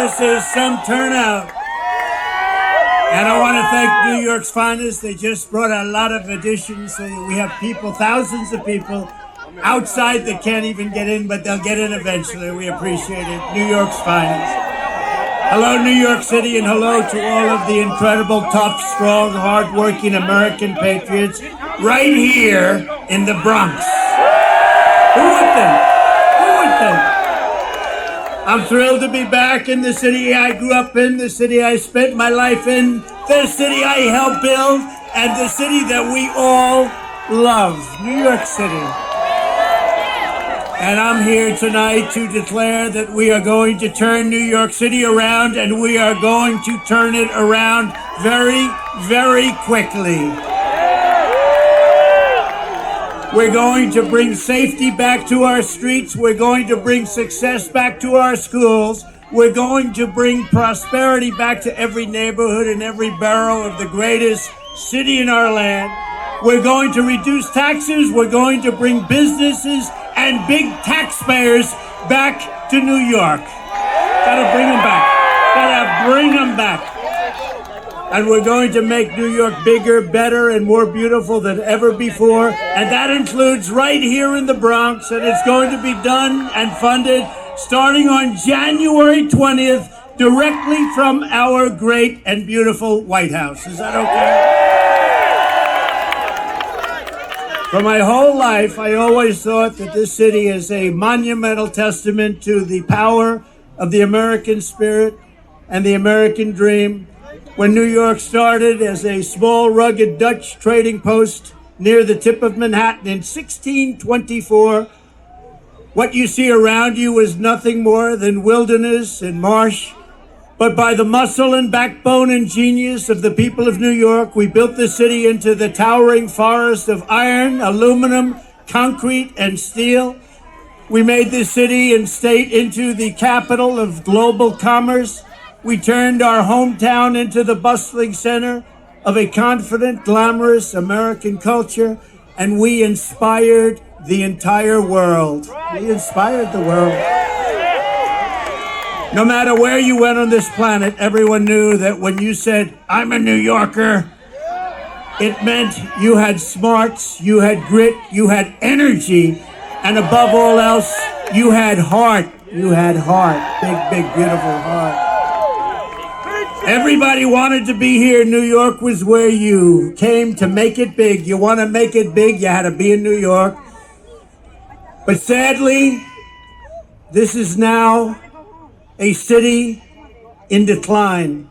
Yes, there's some turnout. And I want to thank New York's finest. They just brought a lot of additions. So we have people, thousands of people outside that can't even get in, but they'll get in eventually. We appreciate it. New York's finest. Hello, New York City, and hello to all of the incredible, tough, strong, hard-working American patriots right here in the Bronx. Who would think? Who would think? I'm thrilled to be back in the city I grew up in, the city I spent my life in, the city I helped build, and the city that we all love, New York City. And I'm here tonight to declare that we are going to turn New York City around, and we are going to turn it around very, very quickly. We're going to bring safety back to our streets. We're going to bring success back to our schools. We're going to bring prosperity back to every neighborhood and every borough of the greatest city in our land. We're going to reduce taxes. We're going to bring businesses and big taxpayers back to New York. Gotta bring them back. Gotta bring them back. And we're going to make New York bigger, better, and more beautiful than ever before. And that includes right here in the Bronx. And it's going to be done and funded starting on January 20th, directly from our great and beautiful White House. Is that okay? For my whole life, I always thought that this city is a monumental testament to the power of the American spirit and the American dream. When New York started as a small, rugged Dutch trading post near the tip of Manhattan in 1624, what you see around you is nothing more than wilderness and marsh. But by the muscle and backbone and genius of the people of New York, we built the city into the towering forest of iron, aluminum, concrete, and steel. We made this city and state into the capital of global commerce. We turned our hometown into the bustling center of a confident, glamorous American culture, and we inspired the entire world. We inspired the world. No matter where you went on this planet, everyone knew that when you said, "I'm a New Yorker," it meant you had smarts, you had grit, you had energy, and above all else, you had heart. You had heart. Big, big, beautiful heart. Everybody wanted to be here. New York was where you came to make it big. You want to make it big, you had to be in New York. But sadly, this is now a city in decline.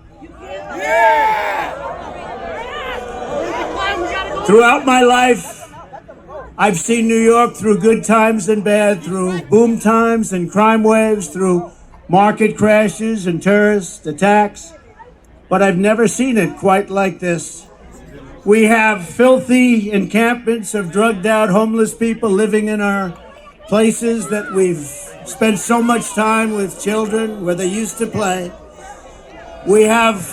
Throughout my life, I've seen New York through good times and bad, through boom times and crime waves, through market crashes and terrorist attacks. But I've never seen it quite like this. We have filthy encampments of drugged out homeless people living in our places that we've spent so much time with children where they used to play. We have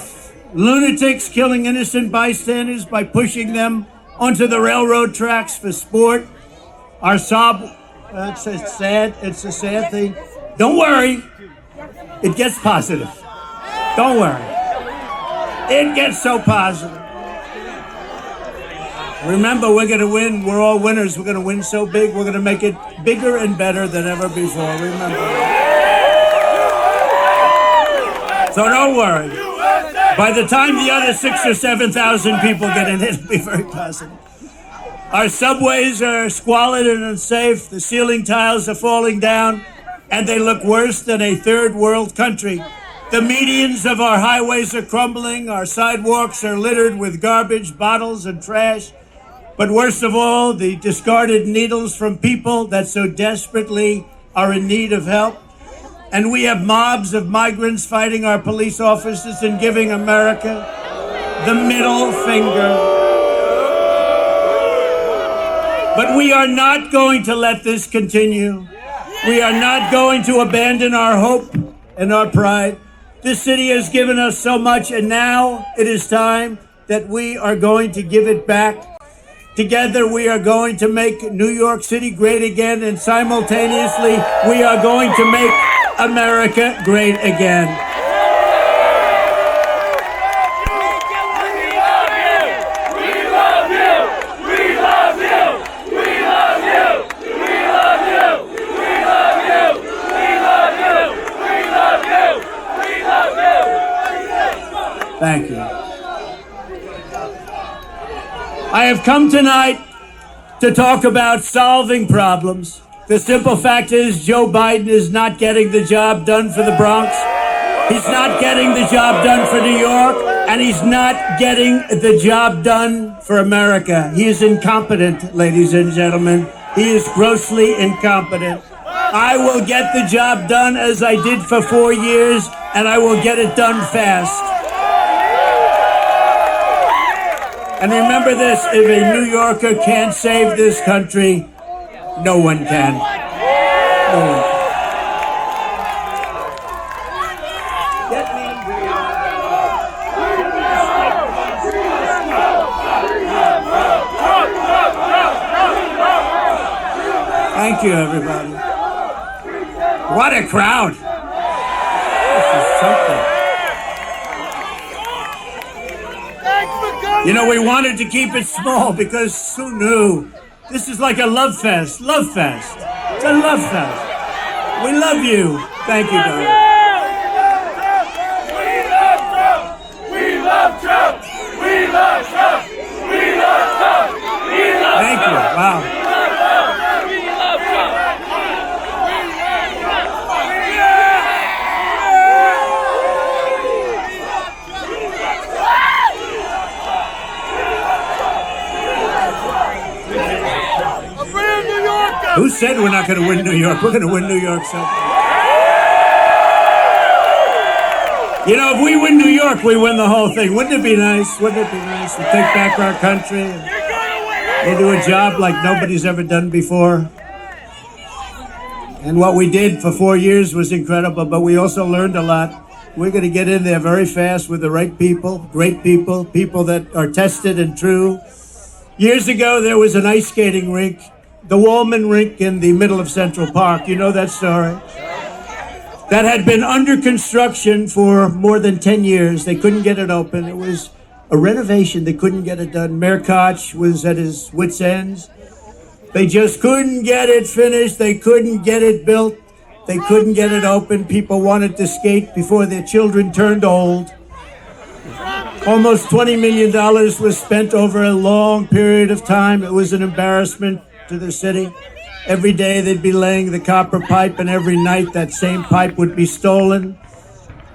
lunatics killing innocent bystanders by pushing them onto the railroad tracks for sport. Our it's a sad thing. Don't worry, it gets positive. Don't worry. It gets so positive. Remember, we're going to win. We're all winners. We're going to win so big. We're going to make it bigger and better than ever before. Remember. So don't worry. By the time the other 6,000 or 7,000 people get in, it'll be very positive. Our subways are squalid and unsafe. The ceiling tiles are falling down, and they look worse than a third world country. The medians of our highways are crumbling. Our sidewalks are littered with garbage, bottles, and trash. But worst of all, the discarded needles from people that so desperately are in need of help. And we have mobs of migrants fighting our police officers and giving America the middle finger. But we are not going to let this continue. We are not going to abandon our hope and our pride. This city has given us so much, and now it is time that we are going to give it back. Together, we are going to make New York City great again, and simultaneously, we are going to make America great again. Thank you. I have come tonight to talk about solving problems. The simple fact is Joe Biden is not getting the job done for the Bronx. He's not getting the job done for New York, and he's not getting the job done for America. He is incompetent, ladies and gentlemen. He is grossly incompetent. I will get the job done as I did for 4 years, and I will get it done fast. And remember this, if a New Yorker can't save this country, no one can. No one can. Thank you, everybody. What a crowd. This is something. You know, we wanted to keep it small because who knew? This is like a love fest. Love fest. It's a love fest. We love you. Thank you, darling. We love Trump. We love Trump. We love Trump. We love Trump. We love Thank you. Wow. Who said we're not going to win New York? We're going to win New York someday. You know, if we win New York, we win the whole thing. Wouldn't it be nice? Wouldn't it be nice to take back our country and do a job like nobody's ever done before? And what we did for 4 years was incredible, but we also learned a lot. We're going to get in there very fast with the right people, great people, people that are tested and true. Years ago, there was an ice skating rink, the Wallman Rink in the middle of Central Park. You know that story? That had been under construction for more than 10 years. They couldn't get it open. It was a renovation. They couldn't get it done. Mayor Koch was at his wits' ends. They just couldn't get it finished. They couldn't get it built. They couldn't get it open. People wanted to skate before their children turned old. Almost $20 million was spent over a long period of time. It was an embarrassment to the city. Every day they'd be laying the copper pipe, and every night that same pipe would be stolen.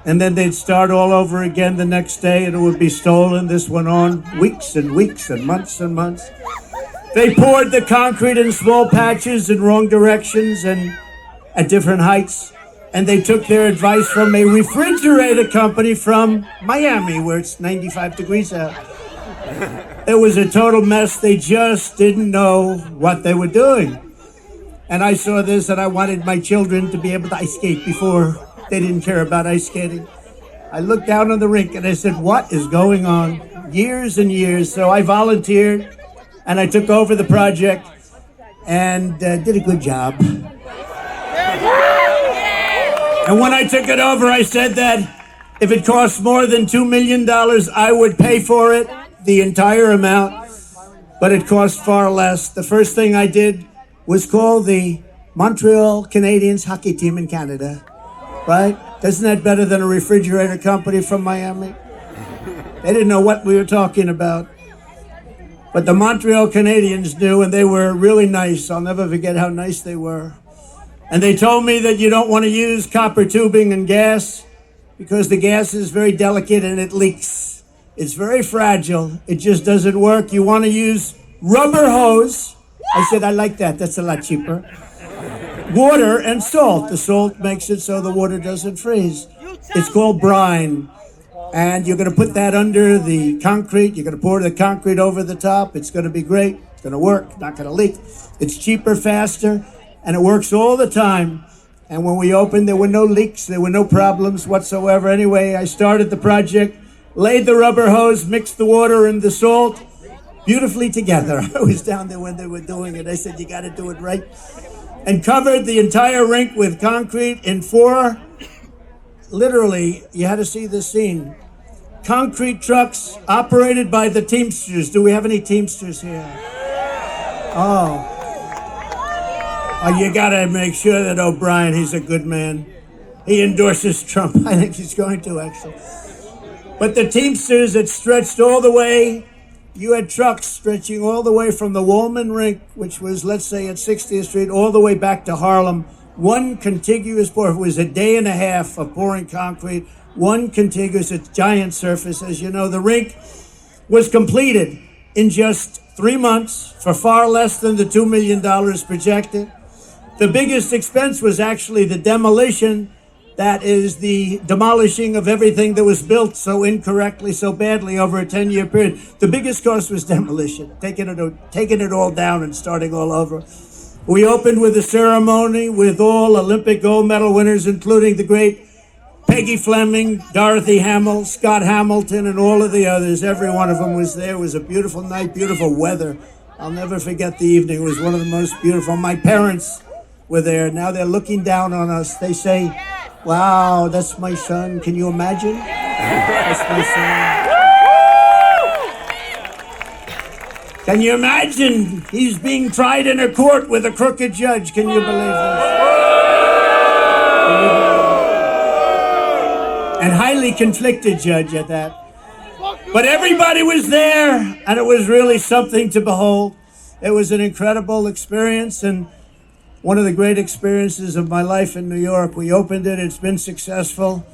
And then they'd start all over again the next day, and it would be stolen. This went on weeks and weeks and months and months. They poured the concrete in small patches in wrong directions and at different heights. And they took their advice from a refrigerator company from Miami, where it's 95 degrees out. It was a total mess. They just didn't know what they were doing. And I saw this, and I wanted my children to be able to ice skate before. They didn't care about ice skating. I looked down on the rink, and I said, what is going on? Years and years. So I volunteered, and I took over the project and did a good job. And when I took it over, I said that if it costs more than $2 million, I would pay for it, the entire amount. But it cost far less. The first thing I did was call the Montreal Canadiens hockey team in Canada, right? Isn't that better than a refrigerator company from Miami? They didn't know what we were talking about. But the Montreal Canadiens knew, and they were really nice. I'll never forget how nice they were. And they told me that you don't want to use copper tubing and gas because the gas is very delicate and it leaks. It's very fragile. It just doesn't work. You want to use rubber hose. I said, I like that. That's a lot cheaper. Water and salt. The salt makes it so the water doesn't freeze. It's called brine. And you're going to put that under the concrete. You're going to pour the concrete over the top. It's going to be great. It's going to work. Not going to leak. It's cheaper, faster, and it works all the time. And when we opened, there were no leaks. There were no problems whatsoever. Anyway, I started the project, laid the rubber hose, mixed the water and the salt beautifully together. I was down there when they were doing it. I said, you got to do it right. And covered the entire rink with concrete in 4, literally, you had to see this scene, concrete trucks operated by the Teamsters. Do we have any Teamsters here? Oh, you got to make sure that O'Brien, he's a good man. He endorses Trump. I think he's going to, actually. But the Teamsters, it stretched all the way. You had trucks stretching all the way from the Woolman Rink, which was, let's say, at 60th Street, all the way back to Harlem. One contiguous pour. It was a day and a half of pouring concrete. One contiguous, a giant surface. As you know, the rink was completed in just 3 months for far less than the $2 million projected. The biggest expense was actually the demolition. That is the demolishing of everything that was built so incorrectly, so badly over a 10-year period. The biggest cost was demolition, taking it all down and starting all over. We opened with a ceremony with all Olympic gold medal winners, including the great Peggy Fleming, Dorothy Hamill, Scott Hamilton, and all of the others. Every one of them was there. It was a beautiful night, beautiful weather. I'll never forget the evening. It was one of the most beautiful. My parents were there. Now they're looking down on us. They say, "Wow, that's my son. Can you imagine? That's my son. Can you imagine? He's being tried in a court with a crooked judge. Can you believe this? And highly conflicted judge at that. But everybody was there, and it was really something to behold. It was an incredible experience, and one of the great experiences of my life in New York. We opened it. It's been successful,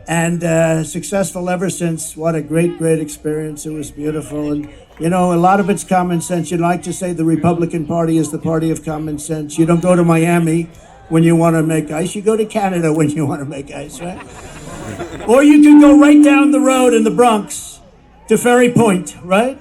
and successful ever since. What a great, great experience. It was beautiful. And, you know, a lot of it's common sense. You'd like to say the Republican Party is the party of common sense. You don't go to Miami when you want to make ice. You go to Canada when you want to make ice, right? Or you can go right down the road in the Bronx to Ferry Point, right?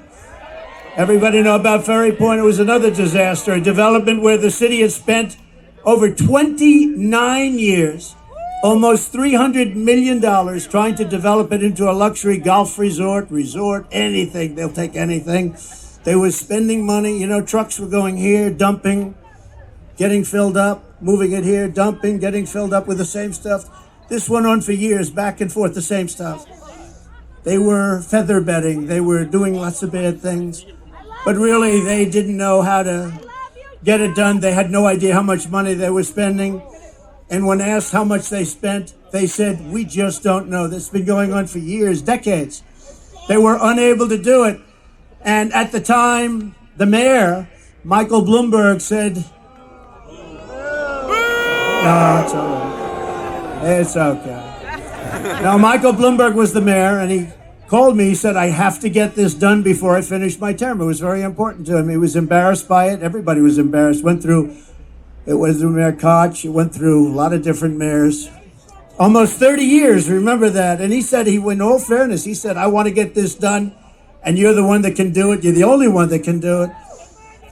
Everybody know about Ferry Point. It was another disaster, a development where the city had spent over 29 years, almost $300 million trying to develop it into a luxury golf resort, anything. They'll take anything. They were spending money. You know, trucks were going here, dumping, getting filled up, moving it here, dumping, getting filled up with the same stuff. This went on for years, back and forth, the same stuff. They were feather bedding. They were doing lots of bad things. But really, they didn't know how to get it done. They had no idea how much money they were spending. And when asked how much they spent, they said, "We just don't know." This has been going on for years, decades. They were unable to do it. And at the time, the mayor, Michael Bloomberg, said, "No, it's all right. It's okay." Now, Michael Bloomberg was the mayor, and he called me. He said, "I have to get this done before I finish my term." It was very important to him. He was embarrassed by it. Everybody was embarrassed. It went through Mayor Koch. It went through a lot of different mayors. Almost 30 years, remember that. And he said, in all fairness, he said, "I want to get this done, and you're the one that can do it. You're the only one that can do it."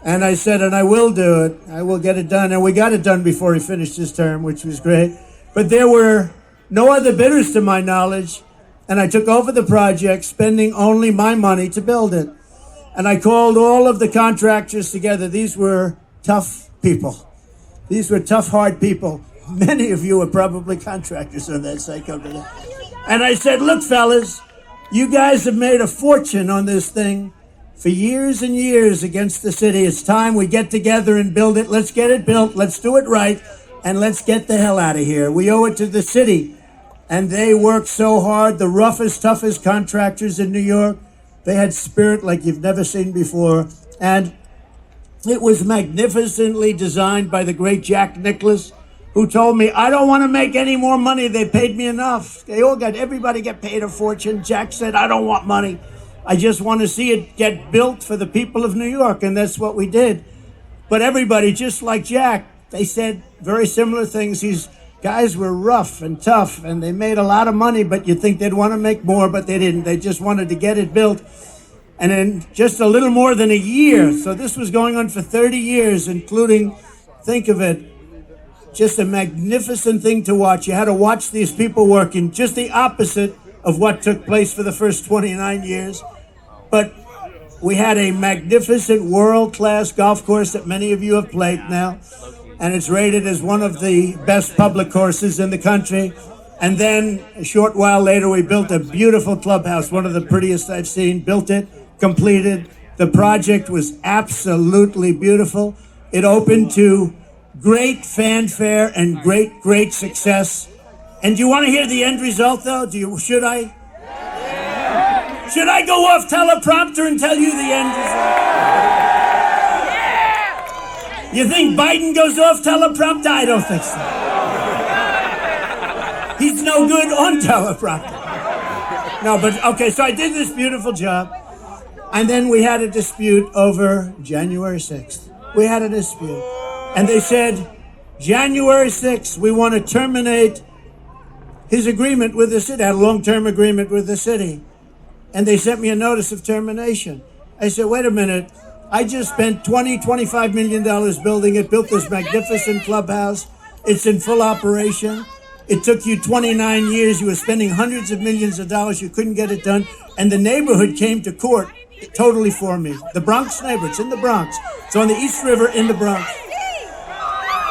And I said, "And I will do it. I will get it done." And we got it done before he finished his term, which was great. But there were no other bidders to my knowledge. And I took over the project, spending only my money to build it. And I called all of the contractors together. These were tough people. These were tough, hard people. Many of you are probably contractors on that site company. And I said, "Look, fellas, you guys have made a fortune on this thing for years and years against the city. It's time we get together and build it. Let's get it built. Let's do it right. And let's get the hell out of here. We owe it to the city." And they worked so hard, the roughest, toughest contractors in New York. They had spirit like you've never seen before. And it was magnificently designed by the great Jack Nicklaus, who told me, "I don't want to make any more money. They paid me enough." Everybody got paid a fortune. Jack said, "I don't want money. I just want to see it get built for the people of New York." And that's what we did. But everybody, just like Jack, they said very similar things. These guys were rough and tough, and they made a lot of money, but you'd think they'd want to make more, but they didn't. They just wanted to get it built. And in just a little more than a year, so this was going on for 30 years, including, think of it, just a magnificent thing to watch. You had to watch these people working, just the opposite of what took place for the first 29 years. But we had a magnificent world-class golf course that many of you have played now. And it's rated as one of the best public courses in the country. And then a short while later, we built a beautiful clubhouse, one of the prettiest I've seen. Built it, completed. The project was absolutely beautiful. It opened to great fanfare and great success. And do you want to hear the end result, though? Should I? Should I go off teleprompter and tell you the end is You think Biden goes off teleprompter? I don't think so. He's no good on teleprompter. No, but okay, so I did this beautiful job. And then we had a dispute over January 6th. We had a dispute. And they said, January 6th, we want to terminate his agreement with the city, had a long-term agreement with the city. And they sent me a notice of termination. I said, wait a minute. I just spent $25 million building it, built this magnificent clubhouse. It's in full operation. It took you 29 years. You were spending hundreds of millions of dollars. You couldn't get it done. And the neighborhood came to court totally for me. The Bronx neighborhood, it's in the Bronx. It's on the East River in the Bronx.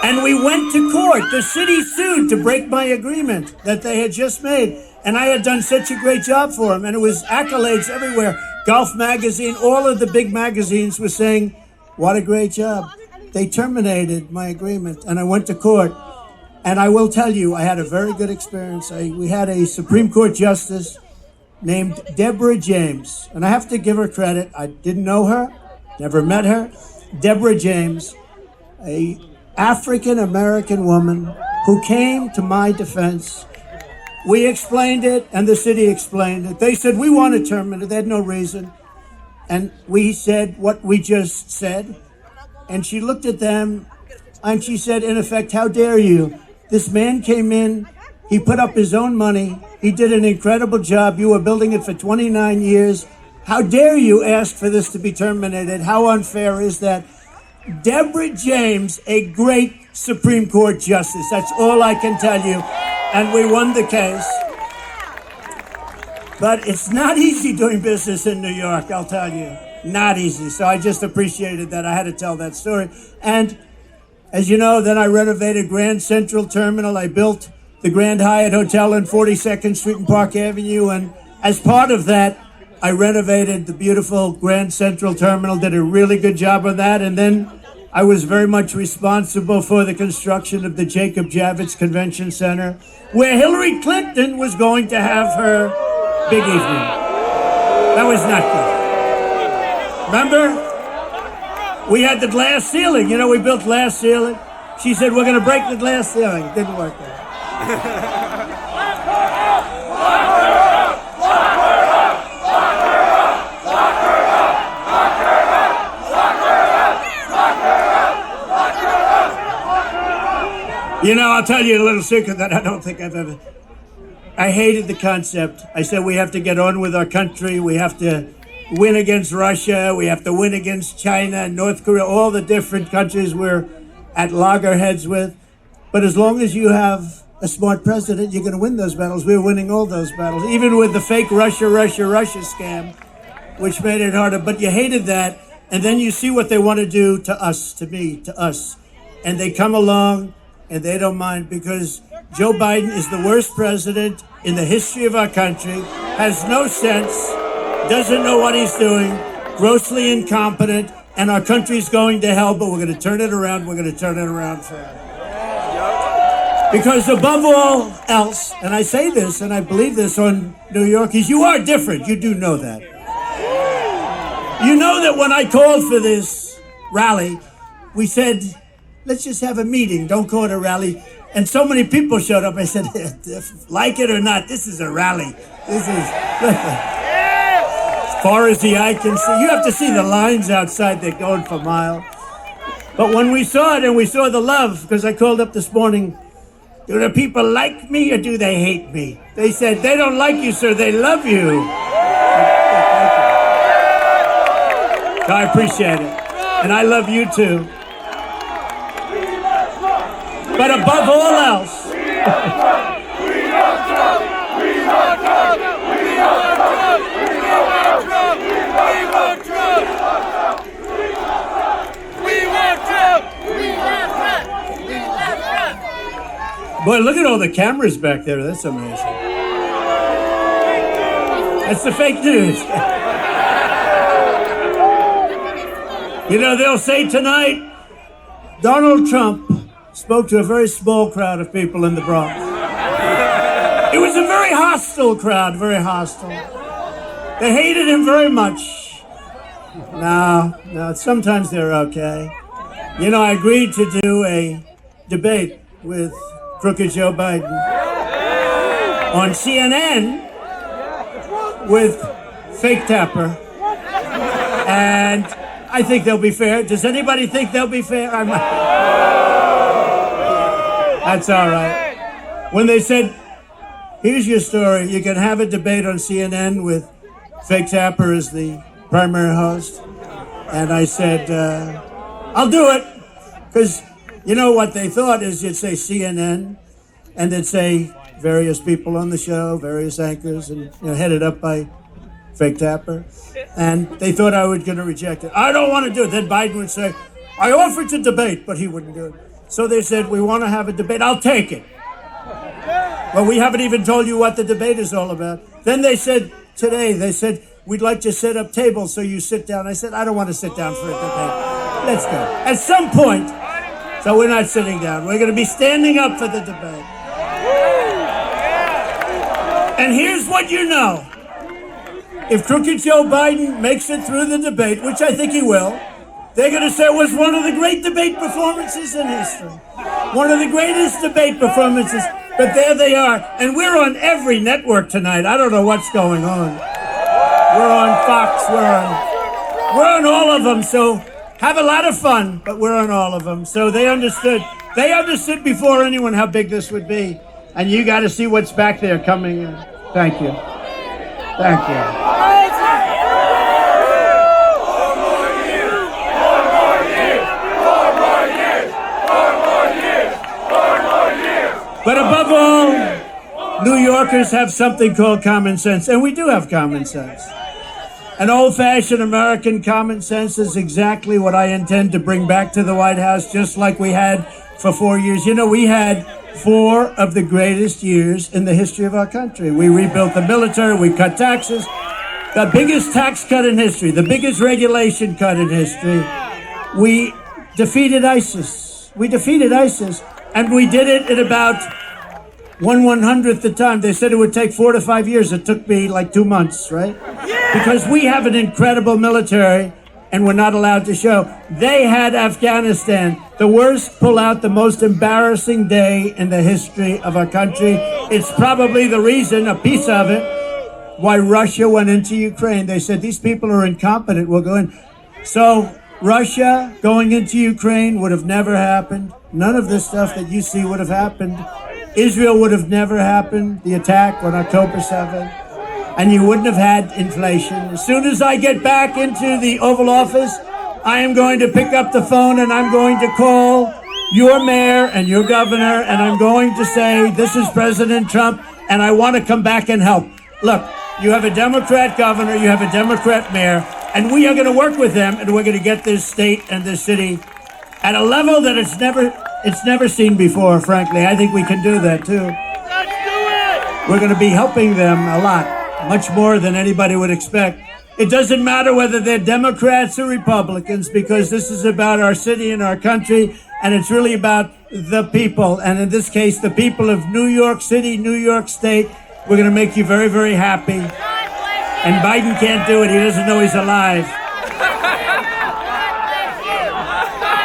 And we went to court. The city sued to break my agreement that they had just made. And I had done such a great job for them. And it was accolades everywhere. Golf Magazine, all of the big magazines were saying, what a great job. They terminated my agreement. And I went to court. And I will tell you, I had a very good experience. We had a Supreme Court justice named Deborah James. And I have to give her credit. I didn't know her, never met her. Deborah James, a African-American woman who came to my defense. We explained it, and the city explained it. They said, we want to terminate it. They had no reason. And we said what we just said. And she looked at them, and she said, in effect, how dare you? This man came in, he put up his own money, he did an incredible job. You were building it for 29 years. How dare you ask for this to be terminated? How unfair is that? Deborah James, a great Supreme Court justice. That's all I can tell you. And we won the case. But it's not easy doing business in New York, I'll tell you. Not easy. So I just appreciated that. I had to tell that story. And as you know, then I renovated Grand Central Terminal. I built the Grand Hyatt Hotel on 42nd Street and Park Avenue. And as part of that, I renovated the beautiful Grand Central Terminal, did a really good job of that. And then I was very much responsible for the construction of the Jacob Javits Convention Center, where Hillary Clinton was going to have her big evening. That was not good. Remember? We had the glass ceiling. You know, we built glass ceiling. She said, we're going to break the glass ceiling. It didn't work out. You know, I'll tell you a little secret that I don't think I've ever... I hated the concept. I said we have to get on with our country. We have to win against Russia. We have to win against China and North Korea, all the different countries we're at loggerheads with. But as long as you have a smart president, you're going to win those battles. We're winning all those battles, even with the fake Russia scam, which made it harder. But you hated that. And then you see what they want to do to us, to me, to us. And they come along and they don't mind, because Joe Biden is the worst president in the history of our country, has no sense, doesn't know what he's doing, grossly incompetent, and our country's going to hell, but we're going to turn it around. We're going to turn it around fast. Because above all else, and I say this, and I believe this on New York, is you are different. You do know that. You know that when I called for this rally, we said, let's just have a meeting. Don't call it a rally. And so many people showed up. I said, like it or not, this is a rally. This is, as far as the eye can see. You have to see the lines outside. They're going for miles. But when we saw it and we saw the love, because I called up this morning, do the people like me or do they hate me? They said, they don't like you, sir. They love you. So I appreciate it. And I love you, too. But above all else, boy, look at all the cameras back there. That's amazing. That's the fake news. You know, they'll say tonight, Donald Trump spoke to a very small crowd of people in the Bronx. It was a very hostile crowd, very hostile. They hated him very much. No, sometimes they're okay. You know, I agreed to do a debate with crooked Joe Biden on CNN with Fake Tapper. And I think they'll be fair. Does anybody think they'll be fair? That's all right. When they said, here's your story, you can have a debate on CNN with Fake Tapper as the primary host. And I said, I'll do it. Because you know what they thought is you'd say CNN, and they'd say various people on the show, various anchors, and headed up by Fake Tapper. And they thought I was going to reject it. I don't want to do it. Then Biden would say, I offered to debate, but he wouldn't do it. So they said, we want to have a debate. I'll take it. Well, we haven't even told you what the debate is all about. Then they said, we'd like to set up tables so you sit down. I said, I don't want to sit down for a debate. Let's go. At some point, so we're not sitting down. We're going to be standing up for the debate. And here's what you know. If crooked Joe Biden makes it through the debate, which I think he will, they're going to say it was one of the great debate performances in history. One of the greatest debate performances. But there they are. And we're on every network tonight. I don't know what's going on. We're on Fox. We're on all of them. So have a lot of fun, but we're on all of them. So they understood. They understood before anyone how big this would be. And you got to see what's back there coming in. Thank you. Thank you. But above all, New Yorkers have something called common sense. And we do have common sense. An old-fashioned American common sense is exactly what I intend to bring back to the White House, just like we had for 4 years. You know, we had 4 of the greatest years in the history of our country. We rebuilt the military, we cut taxes, the biggest tax cut in history, the biggest regulation cut in history. We defeated ISIS. And we did it in about 1/100th the time. They said it would take 4 to 5 years. It took me like 2 months, right? Because we have an incredible military and we're not allowed to show. They had Afghanistan, the worst pullout, the most embarrassing day in the history of our country. It's probably the reason, a piece of it, why Russia went into Ukraine. They said, these people are incompetent, we'll go in. So Russia going into Ukraine would have never happened. None of this stuff that you see would have happened. Israel would have never happened, the attack on October 7th. And you wouldn't have had inflation. As soon as I get back into the Oval Office, I am going to pick up the phone and I'm going to call your mayor and your governor and I'm going to say, this is President Trump and I want to come back and help. Look, you have a Democrat governor, you have a Democrat mayor, and we are going to work with them and we're going to get this state and this city at a level that it's never seen before, frankly. I think we can do that too. Let's do it! We're going to be helping them a lot. Much more than anybody would expect. It doesn't matter whether they're Democrats or Republicans because this is about our city and our country and it's really about the people. And in this case, the people of New York City, New York State. We're going to make you very, very happy. And Biden can't do it. He doesn't know he's alive.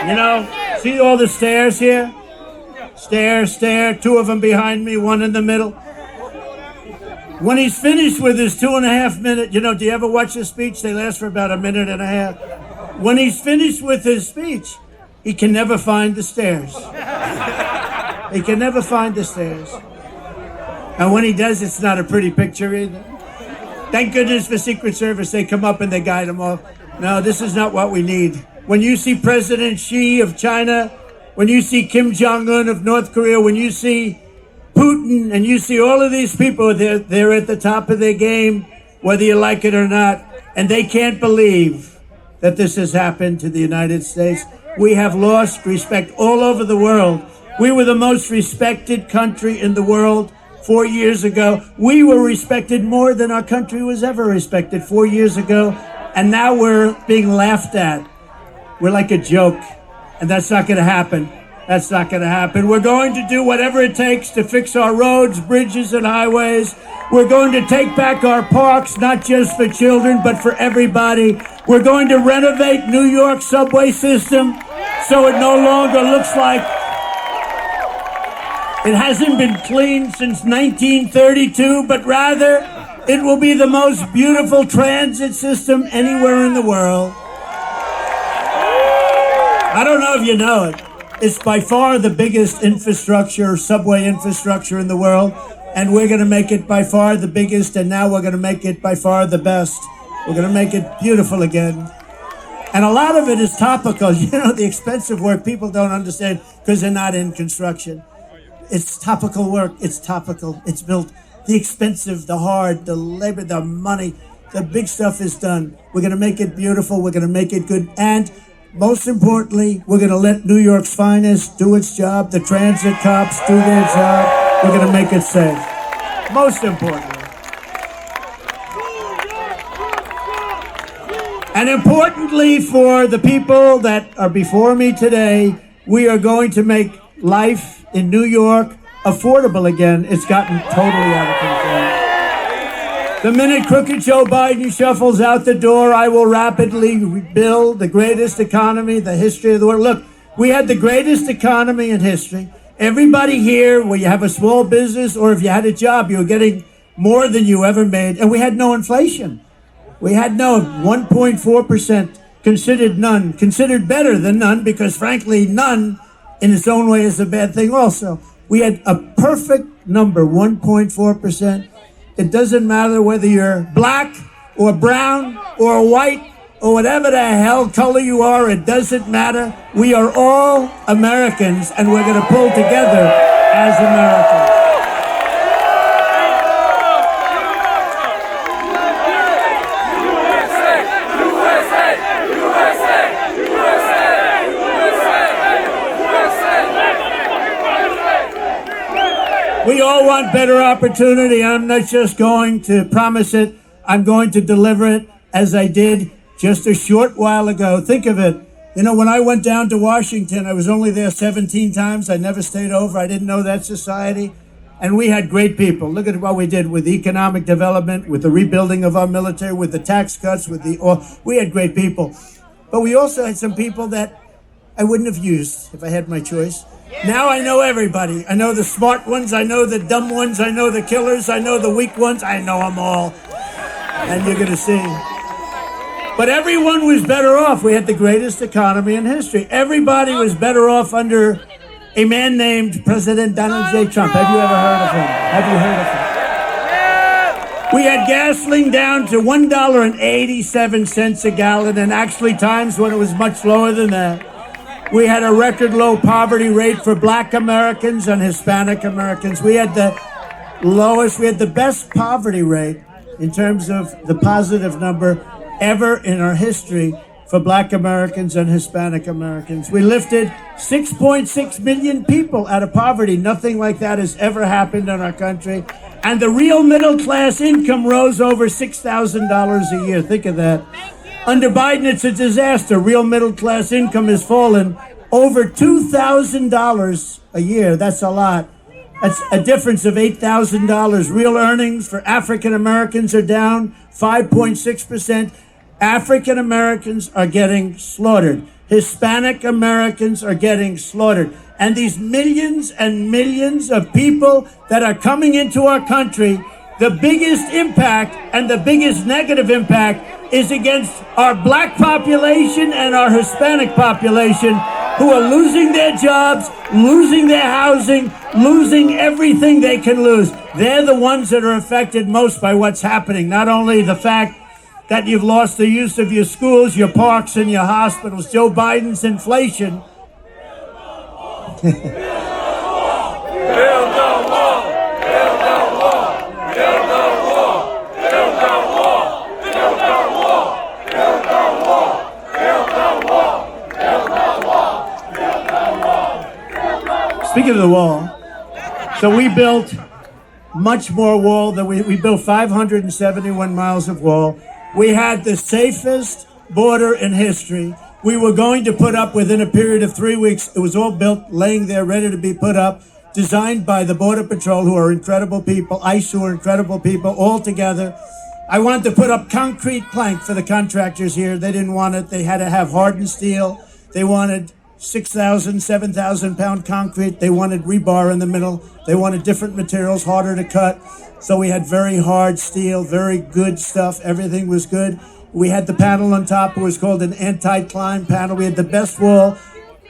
You know, see all the stairs here? Stare, 2 of them behind me, 1 in the middle. When he's finished with his 2.5 minute, do you ever watch a speech? They last for about 1.5 minutes. When he's finished with his speech, he can never find the stairs. He can never find the stairs. And when he does, it's not a pretty picture either. Thank goodness for Secret Service. They come up and they guide him off. No, this is not what we need. When you see President Xi of China, when you see Kim Jong-un of North Korea, when you see Putin, and you see all of these people, they're at the top of their game, whether you like it or not, and they can't believe that this has happened to the United States. We have lost respect all over the world. We were the most respected country in the world 4 years ago. We were respected more than our country was ever respected 4 years ago, and now we're being laughed at. We're like a joke, and that's not going to happen. That's not going to happen. We're going to do whatever it takes to fix our roads, bridges, and highways. We're going to take back our parks, not just for children, but for everybody. We're going to renovate New York's subway system so it no longer looks like it hasn't been cleaned since 1932, but rather it will be the most beautiful transit system anywhere in the world. I don't know if you know it. It's by far the biggest infrastructure, subway infrastructure in the world, and we're going to make it by far the biggest, and now we're going to make it by far the best. We're going to make it beautiful again. And a lot of it is topical. You know, the expensive work people don't understand because they're not in construction. It's topical work. It's topical. It's built. The expensive, the hard, the labor, the money, the big stuff is done. We're going to make it beautiful. We're going to make it good. And most importantly, we're going to let New York's finest do its job. The transit cops do their job. We're going to make it safe. Most importantly. And importantly for the people that are before me today, we are going to make life in New York affordable again. It's gotten totally out of control. The minute crooked Joe Biden shuffles out the door, I will rapidly rebuild the greatest economy in the history of the world. Look, we had the greatest economy in history. Everybody here, where you have a small business or if you had a job, you were getting more than you ever made. And we had no inflation. We had no 1.4%, considered none, considered better than none, because frankly, none in its own way is a bad thing also. We had a perfect number, 1.4%. It doesn't matter whether you're black or brown or white or whatever the hell color you are, it doesn't matter. We are all Americans, and we're going to pull together as Americans. We all want better opportunity. I'm not just going to promise it. I'm going to deliver it as I did just a short while ago. Think of it. You know, when I went down to Washington, I was only there 17 times. I never stayed over. I didn't know that society. And we had great people. Look at what we did with economic development, with the rebuilding of our military, with the tax cuts, we had great people. But we also had some people that I wouldn't have used if I had my choice. Now I know everybody. I know the smart ones. I know the dumb ones. I know the killers. I know the weak ones. I know them all. And you're going to see. But everyone was better off. We had the greatest economy in history. Everybody was better off under a man named President Donald J. Trump. Have you ever heard of him? Have you heard of him? We had gasoline down to $1.87 a gallon, and actually times when it was much lower than that. We had a record low poverty rate for Black Americans and Hispanic Americans. We had the best poverty rate in terms of the positive number ever in our history for Black Americans and Hispanic Americans. We lifted 6.6 million people out of poverty. Nothing like that has ever happened in our country. And the real middle class income rose over $6,000 a year. Think of that. Under Biden, it's a disaster. Real middle class income has fallen over $2,000 a year. That's a lot. That's a difference of $8,000. Real earnings for African Americans are down 5.6%. African Americans are getting slaughtered. Hispanic Americans are getting slaughtered. And these millions and millions of people that are coming into our country, the biggest impact and the biggest negative impact is against our Black population and our Hispanic population, who are losing their jobs, losing their housing, losing everything they can lose. They're the ones that are affected most by what's happening. Not only the fact that you've lost the use of your schools, your parks, and your hospitals. Joe Biden's inflation. Speaking of the wall, so we built much more wall than we built 571 miles of wall. We had the safest border in history. we were going to put up within a period of 3 weeks. It was all built, laying there, ready to be put up, designed by the Border Patrol, who are incredible people, ICE, who are incredible people, all together. I wanted to put up concrete plank for the contractors here. They didn't want it. They had to have hardened steel. They wanted 6,000, 7,000 pound concrete. They wanted rebar in the middle. They wanted different materials, harder to cut. So we had very hard steel, very good stuff. Everything was good. We had the panel on top. It was called an anti-climb panel. We had the best wall,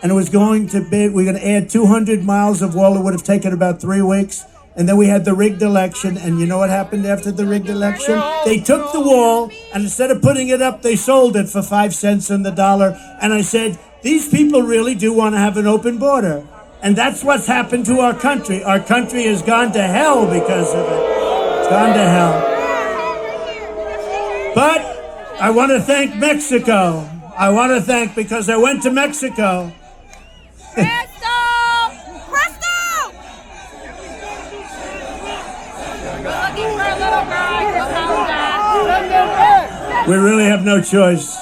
and it was going to be, we're going to add 200 miles of wall. It would have taken about 3 weeks. And then we had the rigged election, and you know what happened after the rigged election? They took the wall, and instead of putting it up, they sold it for 5 cents on the dollar. And I said, these people really do want to have an open border. And that's what's happened to our country. Our country has gone to hell because of it. It's gone to hell. But I want to thank Mexico. I want to thank, because I went to Mexico. We really have no choice.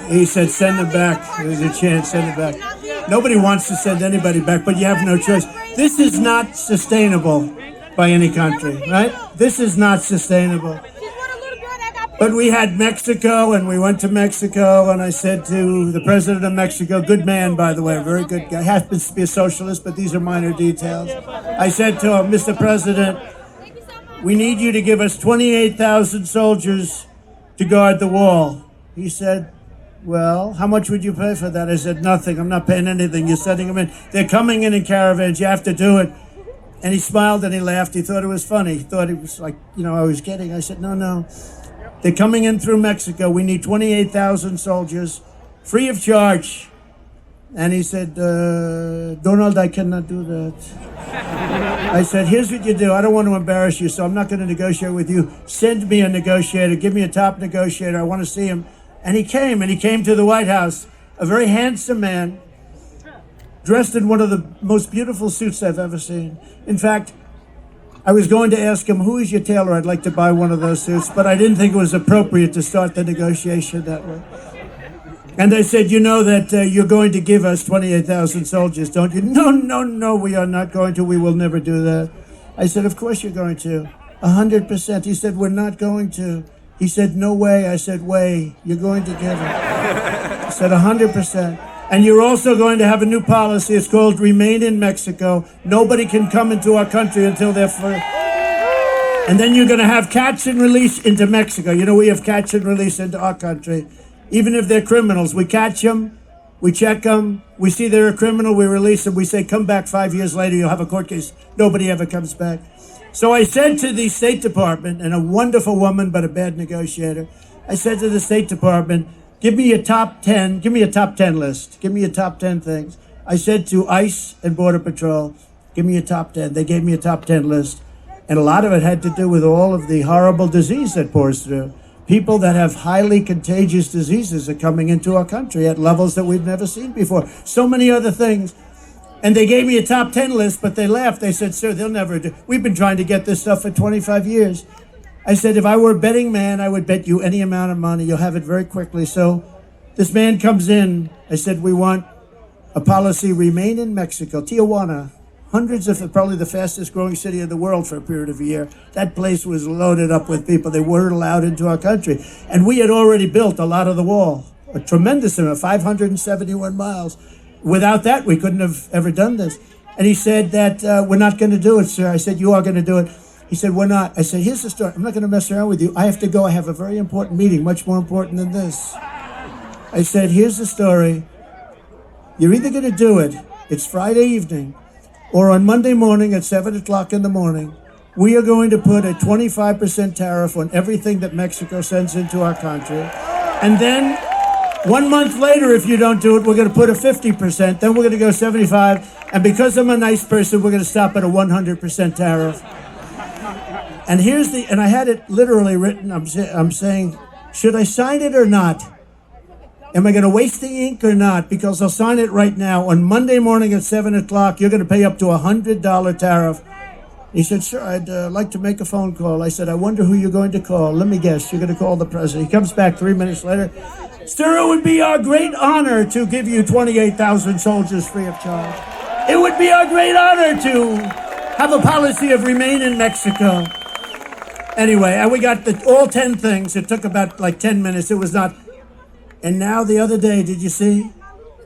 He said, send them back. There's a chance, send them back. Nobody wants to send anybody back, but you have no choice. This is not sustainable by any country, right? This is not sustainable. But we had Mexico, and we went to Mexico, and I said to the president of Mexico, good man, by the way, a very good guy, happens to be a socialist, but these are minor details. I said to him, Mr. President, we need you to give us 28,000 soldiers to guard the wall. He said, well, how much would you pay for that? I said, nothing. I'm not paying anything. You're sending them in. They're coming in caravans. You have to do it. And he smiled and he laughed. He thought it was funny. He thought it was like, I was kidding. I said, no. They're coming in through Mexico. We need 28,000 soldiers, free of charge. And he said, Donald, I cannot do that. I said, here's what you do. I don't want to embarrass you, so I'm not going to negotiate with you. Send me a negotiator. Give me a top negotiator. I want to see him. And he came to the White House, a very handsome man, dressed in one of the most beautiful suits I've ever seen. In fact, I was going to ask him, who is your tailor? I'd like to buy one of those suits, but I didn't think it was appropriate to start the negotiation that way. And I said, you know that you're going to give us 28,000 soldiers, don't you? No, we are not going to. We will never do that. I said, of course you're going to. 100%. He said, we're not going to. He said, no way. I said, way. You're going to give it. I said, 100%. And you're also going to have a new policy. It's called Remain in Mexico. Nobody can come into our country until they're free. And then you're going to have catch and release into Mexico. You know, we have catch and release into our country. Even if they're criminals, we catch them, we check them, we see they're a criminal, we release them, we say, come back 5 years later, you'll have a court case. Nobody ever comes back. So I said to the State Department, and a wonderful woman, but a bad negotiator, I said to the State Department, give me a top 10 list. Give me a top 10 things. I said to ICE and Border Patrol, give me a top 10. They gave me a top 10 list. And a lot of it had to do with all of the horrible disease that pours through. People that have highly contagious diseases are coming into our country at levels that we've never seen before. So many other things. And they gave me a top 10 list, but they laughed. They said, sir, they'll never do. We've been trying to get this stuff for 25 years. I said, if I were a betting man, I would bet you any amount of money. You'll have it very quickly. So this man comes in. I said, we want a policy, remain in Mexico, Tijuana. Hundreds of, probably the fastest growing city in the world for a period of a year. That place was loaded up with people. They weren't allowed into our country. And we had already built a lot of the wall, a tremendous amount, 571 miles. Without that, we couldn't have ever done this. And he said that, we're not going to do it, sir. I said, you are going to do it. He said, we're not. I said, here's the story. I'm not going to mess around with you. I have to go. I have a very important meeting, much more important than this. I said, here's the story. You're either going to do it, it's Friday evening, or on Monday morning at 7 o'clock in the morning, we are going to put a 25% tariff on everything that Mexico sends into our country. And then 1 month later, if you don't do it, we're going to put a 50%. Then we're going to go 75. And because I'm a nice person, we're going to stop at a 100% tariff. And and I had it literally written. I'm saying, should I sign it or not? Am I going to waste the ink or not? Because I'll sign it right now. On Monday morning at 7 o'clock, you're going to pay up to $100 tariff. He said, sir, I'd like to make a phone call. I said, I wonder who you're going to call. Let me guess, you're going to call the president. He comes back 3 minutes later. Sir, it would be our great honor to give you 28,000 soldiers free of charge. It would be our great honor to have a policy of remain in Mexico. Anyway, and we got all 10 things. It took about like 10 minutes. It was not. And now the other day, did you see?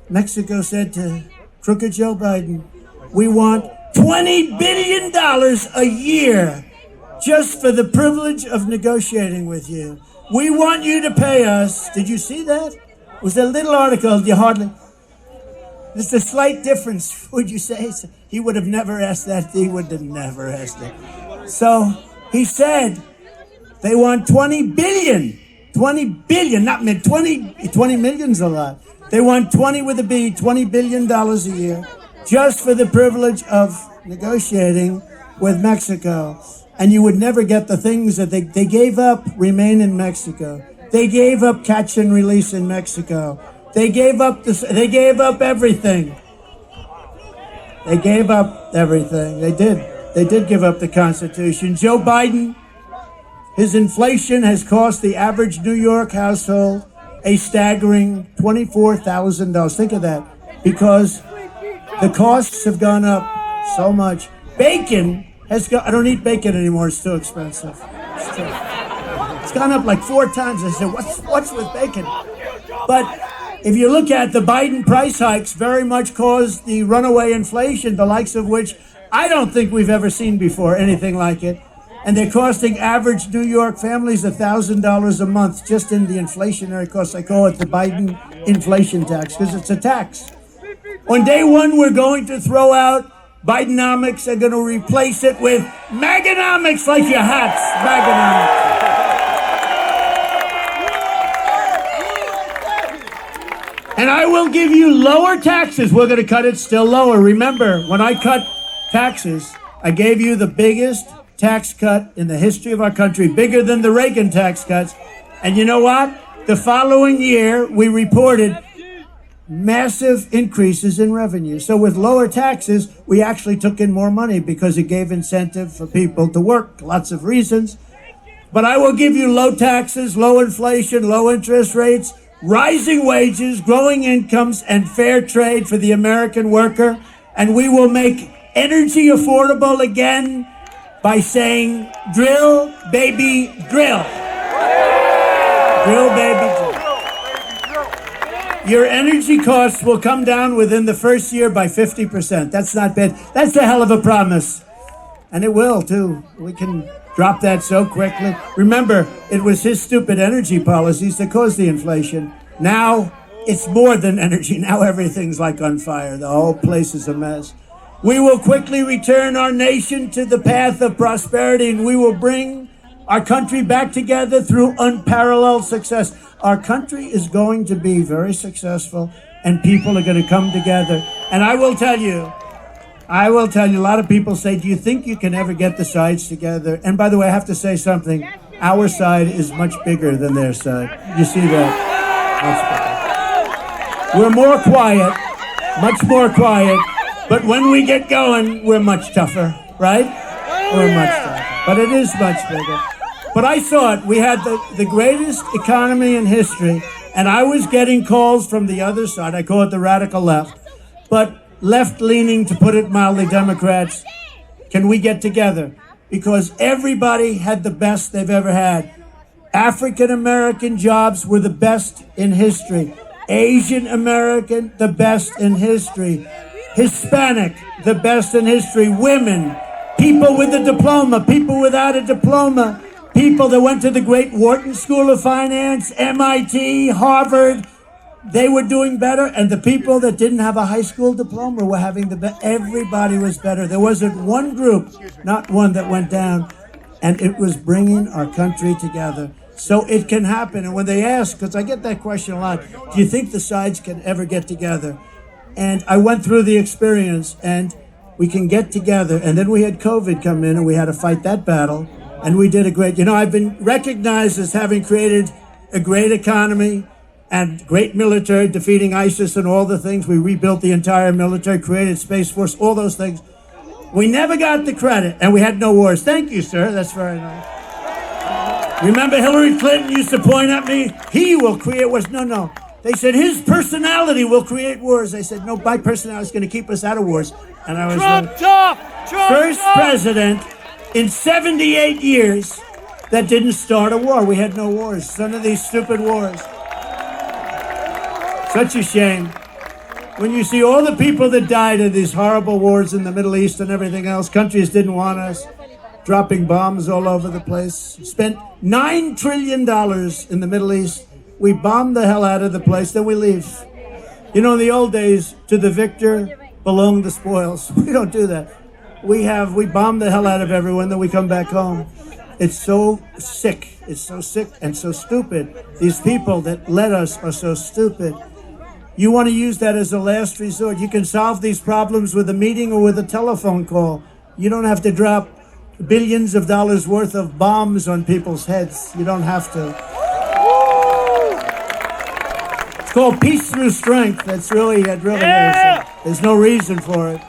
Mexico said to crooked Joe Biden, we want $20 billion a year just for the privilege of negotiating with you. We want you to pay us. Did you see that? It was a little article. You hardly. There's a slight difference, would you say? He would have never asked that. He would have never asked that. So he said they want 20 billion. 20 billion, not mid, 20 million's a lot. They want 20 with a B, $20 billion a year, just for the privilege of negotiating with Mexico. And you would never get the things that they gave up, remain in Mexico. They gave up catch and release in Mexico. They gave up everything. They gave up everything. They did give up the Constitution. Joe Biden, his inflation has cost the average New York household a staggering $24,000. Think of that. Because the costs have gone up so much. Bacon has gone, I don't eat bacon anymore, it's too expensive. It's gone up like 4 times. I said, what's with bacon? But if you look at the Biden price hikes, very much caused the runaway inflation, the likes of which I don't think we've ever seen before, anything like it. And they're costing average New York families $1,000 a month just in the inflationary costs. I call it the Biden inflation tax because it's a tax. On day one, we're going to throw out Bidenomics. They're going to replace it with Maganomics, like your hats. Maganomics. And I will give you lower taxes. We're going to cut it still lower. Remember, when I cut taxes, I gave you the biggest tax cut in the history of our country, bigger than the Reagan tax cuts. And you know what? The following year, we reported massive increases in revenue. So with lower taxes, we actually took in more money because it gave incentive for people to work, lots of reasons. But I will give you low taxes, low inflation, low interest rates, rising wages, growing incomes, and fair trade for the American worker. And we will make energy affordable again by saying, drill, baby, drill. Drill, baby, drill. Your energy costs will come down within the first year by 50%. That's not bad. That's a hell of a promise. And it will, too. We can drop that so quickly. Remember, it was his stupid energy policies that caused the inflation. Now, it's more than energy. Now everything's like on fire. The whole place is a mess. We will quickly return our nation to the path of prosperity, and we will bring our country back together through unparalleled success. Our country is going to be very successful, and people are going to come together. And I will tell you, a lot of people say, do you think you can ever get the sides together? And by the way, I have to say something. Our side is much bigger than their side. You see that? Much bigger. We're more quiet, much more quiet. But when we get going, we're much tougher, right? We're much tougher. But it is much bigger. But I saw it. We had the greatest economy in history, and I was getting calls from the other side. I call it the radical left. But left-leaning, to put it mildly, Democrats, can we get together? Because everybody had the best they've ever had. African-American jobs were the best in history. Asian-American, the best in history. Hispanic, the best in history. Women, people with a diploma, people without a diploma, people that went to the great Wharton School of Finance, MIT, Harvard, they were doing better. And the people that didn't have a high school diploma were having the best. Everybody was better. There wasn't one group, not one, that went down. And it was bringing our country together. So it can happen. And when they ask, because I get that question a lot, do you think the sides can ever get together? And I went through the experience, and we can get together. And then we had COVID come in, and we had to fight that battle. And we did a great, I've been recognized as having created a great economy and great military, defeating ISIS and all the things. We rebuilt the entire military, created Space Force, all those things. We never got the credit, and we had no wars. Thank you, sir. That's very nice. Remember Hillary Clinton used to point at me, he will create wars. No. They said his personality will create wars. I said, no, my personality is going to keep us out of wars. And I was the first president in 78 years that didn't start a war. We had no wars. None of these stupid wars. Such a shame. When you see all the people that died in these horrible wars in the Middle East and everything else, countries didn't want us, dropping bombs all over the place. Spent $9 trillion in the Middle East. We bombed the hell out of the place, then we leave. You know, in the old days, to the victor belong the spoils. We don't do that. We bomb the hell out of everyone, then we come back home. It's so sick. It's so sick and so stupid. These people that led us are so stupid. You want to use that as a last resort. You can solve these problems with a meeting or with a telephone call. You don't have to drop billions of dollars worth of bombs on people's heads. You don't have to. It's called peace through strength. It really is. There's no reason for it.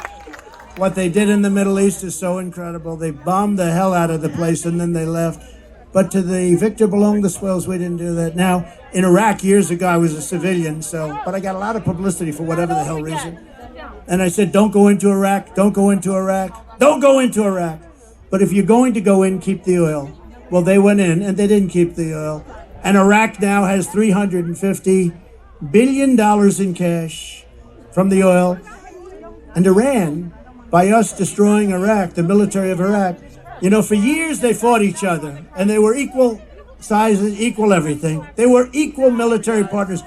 What they did in the Middle East is so incredible. They bombed the hell out of the place and then they left. But to the victor belong the spoils. We didn't do that. Now, in Iraq years ago, I was a civilian, but I got a lot of publicity for whatever the hell reason. And I said, don't go into Iraq, don't go into Iraq, don't go into Iraq. But if you're going to go in, keep the oil. Well, they went in and they didn't keep the oil. And Iraq now has $350 billion in cash from the oil. And Iran, by us destroying Iraq, the military of Iraq, you know, for years they fought each other and they were equal sizes, equal everything. They were equal military partners.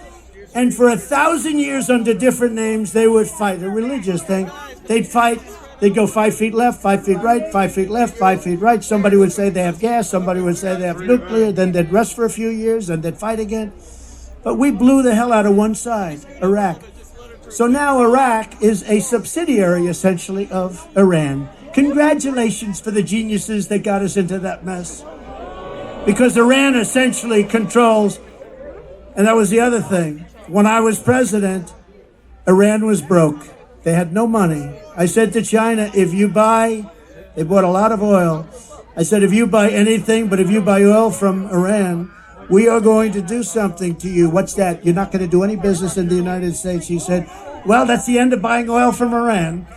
And for 1,000 years under different names, they would fight, a religious thing. They'd fight, they'd go 5 feet left, 5 feet right, 5 feet left, 5 feet right. Somebody would say they have gas, somebody would say they have nuclear, then they'd rest for a few years and they'd fight again. But we blew the hell out of one side, Iraq. So now Iraq is a subsidiary, essentially, of Iran. Congratulations for the geniuses that got us into that mess. Because Iran essentially controls, and that was the other thing. When I was president, Iran was broke. They had no money. I said to China, they bought a lot of oil. I said, if you buy anything, but if you buy oil from Iran, we are going to do something to you. What's that? You're not going to do any business in the United States. He said, well, that's the end of buying oil from Iran.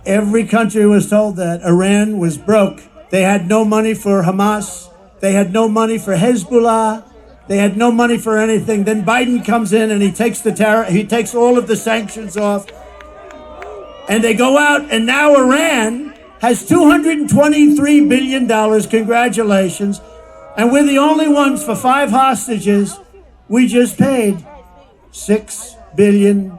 Every country was told that. Iran was broke. They had no money for Hamas. They had no money for Hezbollah. They had no money for anything. Then Biden comes in and he takes all of the sanctions off. And they go out, and now Iran has $223 billion. Congratulations. And we're the only ones for 5 hostages. We just paid $6 billion.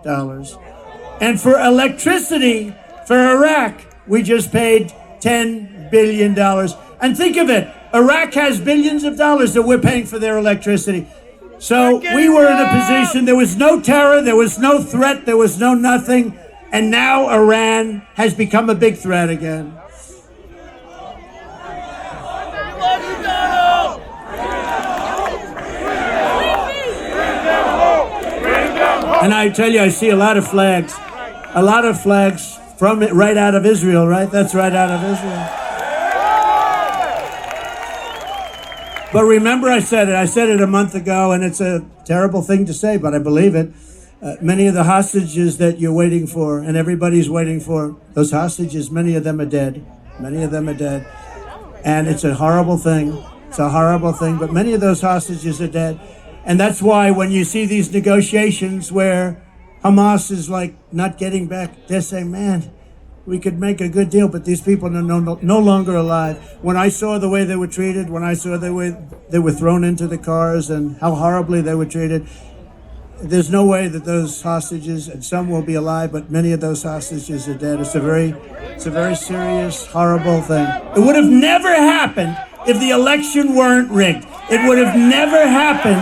And for electricity, for Iraq, we just paid $10 billion. And think of it, Iraq has billions of dollars that we're paying for their electricity. So we were in a position, there was no terror, there was no threat, there was no nothing. And now Iran has become a big threat again. And I tell you, I see a lot of flags from it, right out of Israel, right? That's right out of Israel. But remember, I said it a month ago, and it's a terrible thing to say, but I believe it. Many of the hostages that you're waiting for, and everybody's waiting for, those hostages, many of them are dead. Many of them are dead. And it's a horrible thing. It's a horrible thing, but many of those hostages are dead. And that's why when you see these negotiations where Hamas is like not getting back, they're saying, man, we could make a good deal, but these people are no longer alive. When I saw the way they were treated, when I saw they were thrown into the cars and how horribly they were treated, there's no way that those hostages, and some will be alive, but many of those hostages are dead. It's a very serious, horrible thing. It would have never happened if the election weren't rigged. It would have never happened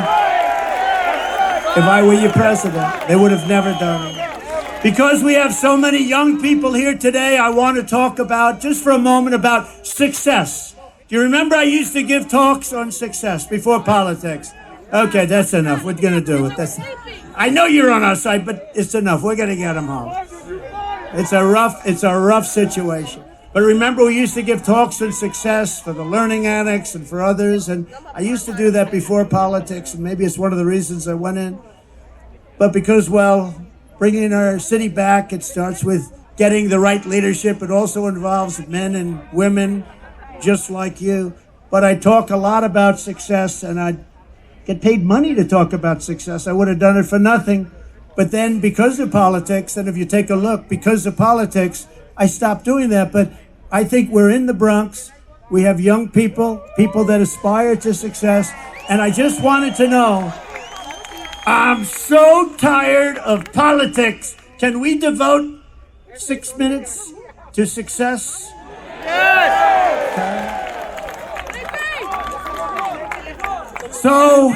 if I were your president. They would have never done it. Because we have so many young people here today, I want to talk about, just for a moment, about success. Do you remember I used to give talks on success before politics? Okay, that's enough. We're going to do it. I know you're on our side, but it's enough. We're going to get them home. It's a rough situation. But remember, we used to give talks on success for the learning annex and for others. And I used to do that before politics. And maybe it's one of the reasons I went in. But because, well, bringing our city back, it starts with getting the right leadership. It also involves men and women just like you. But I talk a lot about success, and I get paid money to talk about success. I would have done it for nothing. But then because of politics, and if you take a look, because of politics, I stopped doing that. But I think we're in the Bronx. We have young people, people that aspire to success. And I just wanted to know, I'm so tired of politics. Can we devote 6 minutes to success? So,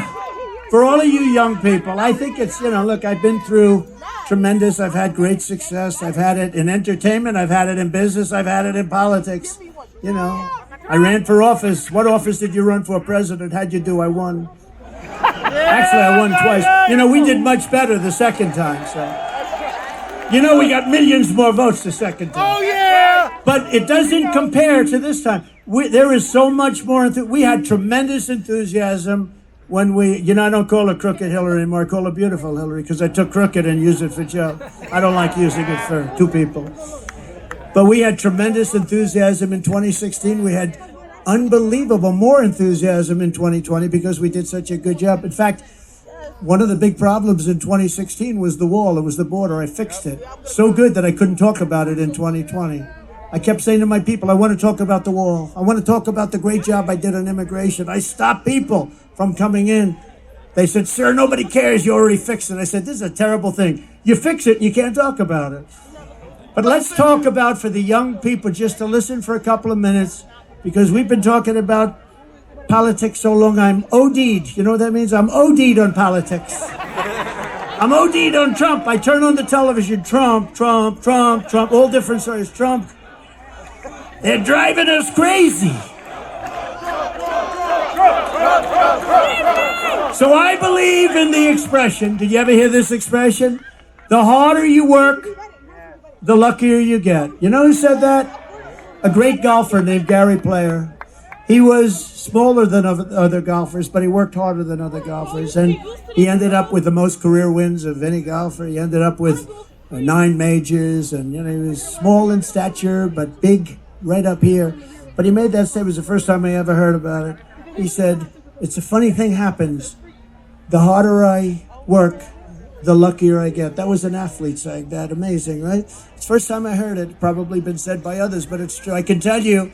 for all of you young people, I think it's, look, I've been through tremendous, I've had great success. I've had it in entertainment, I've had it in business, I've had it in politics. I ran for office. What office did you run for? President. How'd you do? I won. Actually, I won twice. We did much better the second time, so. We got millions more votes the second time. Oh, yeah! But it doesn't compare to this time. There is so much more. We had tremendous enthusiasm when I don't call her Crooked Hillary anymore. I call her Beautiful Hillary because I took crooked and used it for Joe. I don't like using it for two people. But we had tremendous enthusiasm in 2016. We had unbelievable more enthusiasm in 2020 because we did such a good job. In fact, one of the big problems in 2016 was the wall. It was the border. I fixed it. So good that I couldn't talk about it in 2020. I kept saying to my people, I want to talk about the wall. I want to talk about the great job I did on immigration. I stopped people from coming in. They said, sir, nobody cares. You already fixed it. I said, this is a terrible thing. You fix it and you can't talk about it. But let's talk about, for the young people, just to listen for a couple of minutes, because we've been talking about politics so long, I'm OD'd. You know what that means? I'm OD'd on politics. I'm OD'd on Trump. I turn on the television, Trump, Trump, Trump, Trump, all different stories, Trump. They're driving us crazy. So I believe in the expression. Did you ever hear this expression? The harder you work, the luckier you get. You know who said that? A great golfer named Gary Player. He was smaller than other golfers, but he worked harder than other golfers. And he ended up with the most career wins of any golfer. He ended up with 9 majors. And, he was small in stature, but big right up here. But he made that statement. It was the first time I ever heard about it. He said, it's a funny thing happens. The harder I work, the luckier I get. That was an athlete saying that. Amazing, right? It's the first time I heard it. Probably been said by others, but it's true. I can tell you,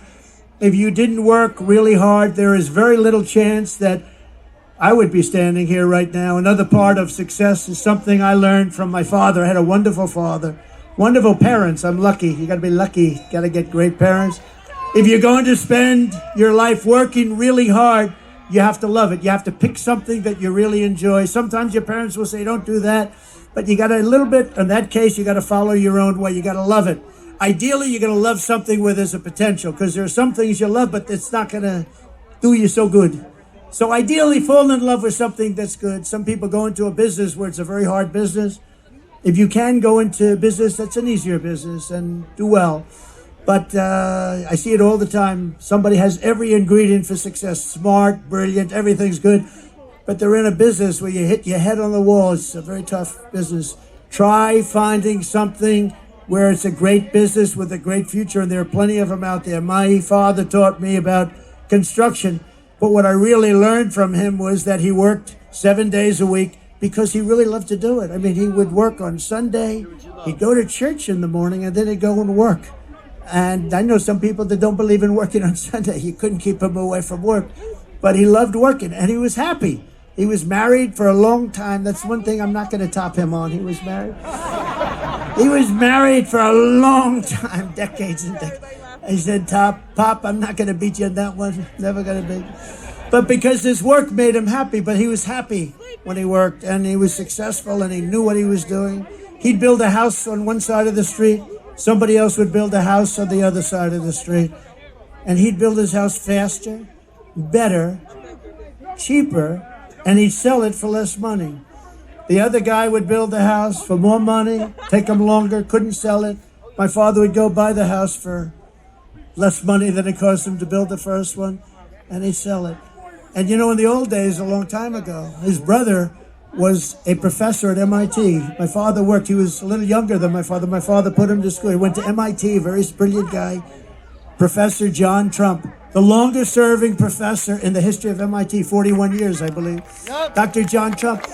if you didn't work really hard, there is very little chance that I would be standing here right now. Another part of success is something I learned from my father. I had a wonderful father, wonderful parents. I'm lucky. You got to be lucky. You got to get great parents. If you're going to spend your life working really hard, you have to love it. You have to pick something that you really enjoy. Sometimes your parents will say, don't do that. But you got to, a little bit, in that case, you got to follow your own way. You got to love it. Ideally, you're going to love something where there's a potential, because there are some things you love, but it's not going to do you so good. So ideally, fall in love with something that's good. Some people go into a business where it's a very hard business. If you can go into business, that's an easier business and do well. But I see it all the time. Somebody has every ingredient for success, smart, brilliant, everything's good. But they're in a business where you hit your head on the wall. It's a very tough business. Try finding something where it's a great business with a great future, and there are plenty of them out there. My father taught me about construction, but what I really learned from him was that he worked 7 days a week because he really loved to do it. I mean, he would work on Sunday, he'd go to church in the morning, and then he'd go and work. And I know some people that don't believe in working on Sunday. You couldn't keep him away from work. But he loved working, and he was happy. He was married for a long time. That's one thing I'm not going to top him on. He was married. He was married for a long time, decades and decades. He said, Pop, I'm not going to beat you on that one. Never going to beat you. But because his work made him happy, but he was happy when he worked, and he was successful, and he knew what he was doing. He'd build a house on one side of the street. Somebody else would build a house on the other side of the street. And he'd build his house faster, better, cheaper, and he'd sell it for less money. The other guy would build the house for more money, take him longer, couldn't sell it. My father would go buy the house for less money than it cost them to build the first one, and they sell it. And you know, in the old days, a long time ago, his brother was a professor at MIT. My father worked, he was a little younger than my father. My father put him to school. He went to MIT, very brilliant guy, Professor John Trump, the longest serving professor in the history of MIT, 41 years, I believe. Yep. Dr. John Trump.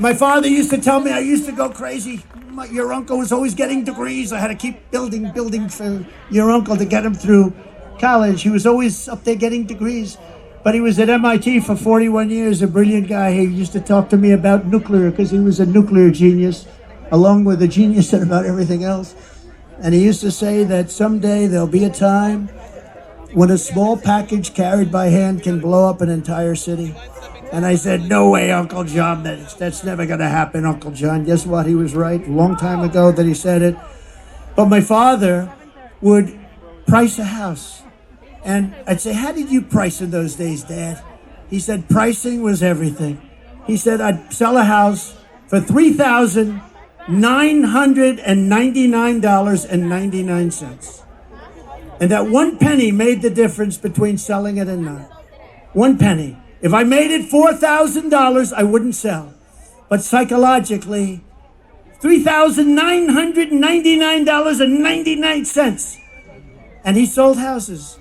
My father used to tell me I used to go crazy. Your uncle was always getting degrees. I had to keep building for your uncle to get him through college. He was always up there getting degrees. But he was at MIT for 41 years, a brilliant guy. He used to talk to me about nuclear because he was a nuclear genius, along with a genius at about everything else. And he used to say that someday there'll be a time when a small package carried by hand can blow up an entire city. And I said, no way, Uncle John, that's never going to happen, Uncle John. Guess what? He was right a long time ago that he said it. But my father would price a house. And I'd say, how did you price in those days, Dad? He said, pricing was everything. He said, I'd sell a house for $3,999.99. And that 1 penny made the difference between selling it and not. 1 penny. If I made it $4,000, I wouldn't sell. But psychologically, $3,999.99. And he sold houses.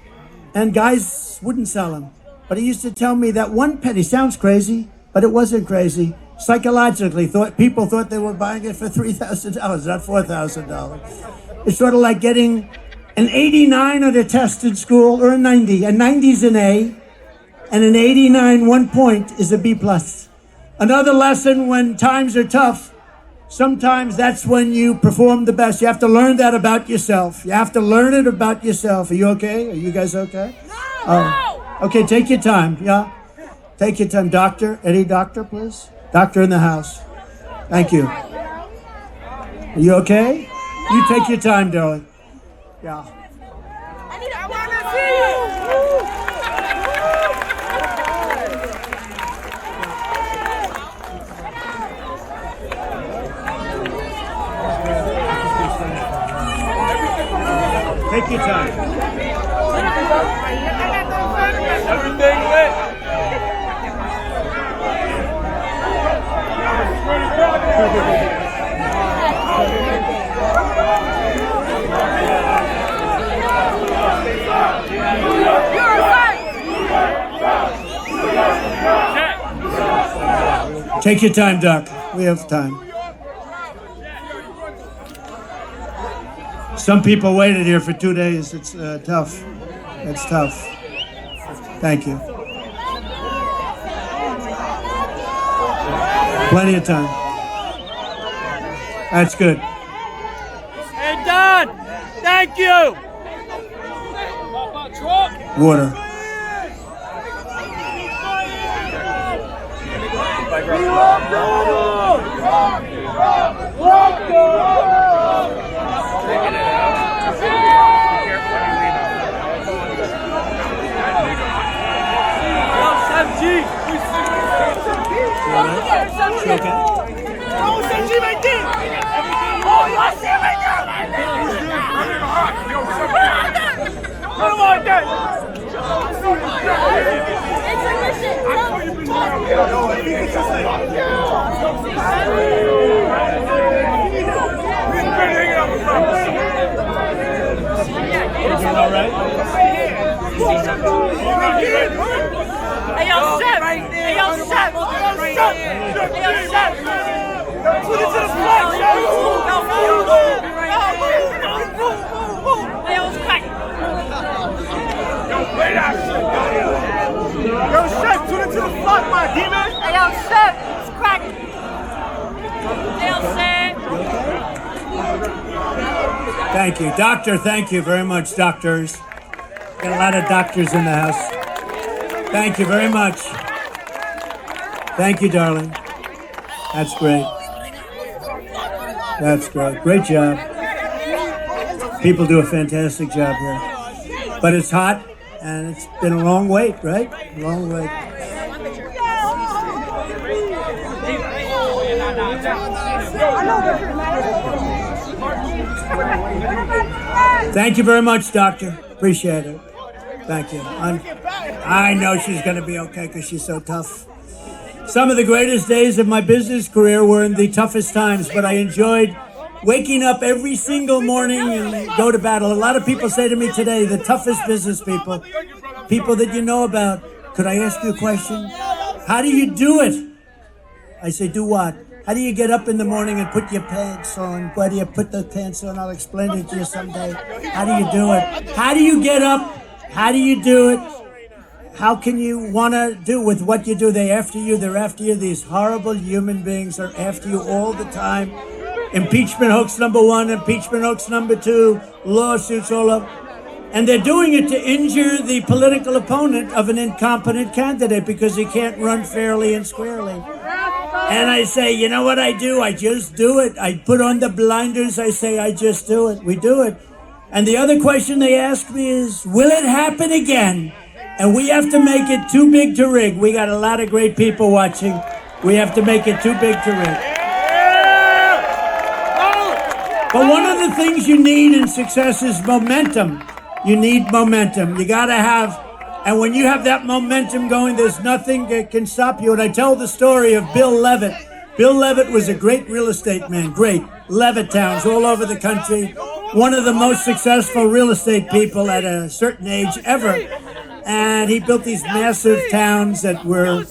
And guys wouldn't sell them. But he used to tell me that 1 penny sounds crazy, but it wasn't crazy. Psychologically, people thought they were buying it for $3,000, not $4,000. It's sort of like getting an 89 on a test in school, or a 90. A 90's an A, and an 89, 1 point, is a B+. Another lesson: when times are tough, sometimes that's when you perform the best. You have to learn that about yourself. You have to learn it about yourself. Are you okay? Are you guys okay? No! Okay, take your time, yeah? Take your time. Doctor, any doctor, please? Doctor in the house. Thank you. Are you okay? No! You take your time, darling. Yeah. I want to see you! Take your time. Everything lit. Take your time, Doc. We have time. Some people waited here for 2 days. It's tough. It's tough. Thank you. Plenty of time. That's good. Hey, Don, thank you. Water. All right. Hey, yo, Chef! Hey, yo, Chef! Hey, yo, Chef! Put it to the flag, Chef! Hey, yo, it's cracking! Yo, play that shit! Yo, Chef, put it to the flag, my demon! Hey, yo, Chef! It's cracking! Hey, yo, Chef! Thank you. Doctor, thank you very much, doctors. Got a lot of doctors in the house. Thank you very much. Thank you, darling. That's great. That's great. Great job. People do a fantastic job here. But it's hot, and it's been a long wait, right? Long wait. Thank you very much, Doctor. Appreciate it. Thank you. I know she's going to be okay because she's so tough. Some of the greatest days of my business career were in the toughest times, but I enjoyed waking up every single morning and go to battle. A lot of people say to me today, the toughest business people, people that you know about, could I ask you a question? How do you do it? I say, do what? How do you get up in the morning and put your pants on? Why do you put the pants on? I'll explain it to you someday. How do you do it? How do you get up? How do you do it? How can you want to do with what you do? They're after you. They're after you. These horrible human beings are after you all the time. Impeachment hoax number 1, impeachment hoax number 2, lawsuits all up. And they're doing it to injure the political opponent of an incompetent candidate because he can't run fairly and squarely. And I say, you know what I do? I just do it. I put on the blinders. I say, I just do it. We do it. And the other question they ask me is, will it happen again? And we have to make it too big to rig. We got a lot of great people watching. We have to make it too big to rig. But one of the things you need in success is momentum. You need momentum. You got to have, and when you have that momentum going, there's nothing that can stop you. And I tell the story of Bill Levitt. Bill Levitt was a great real estate man, great. Levitt towns all over the country. One of the most successful real estate people at a certain age ever. And he built these massive towns that were,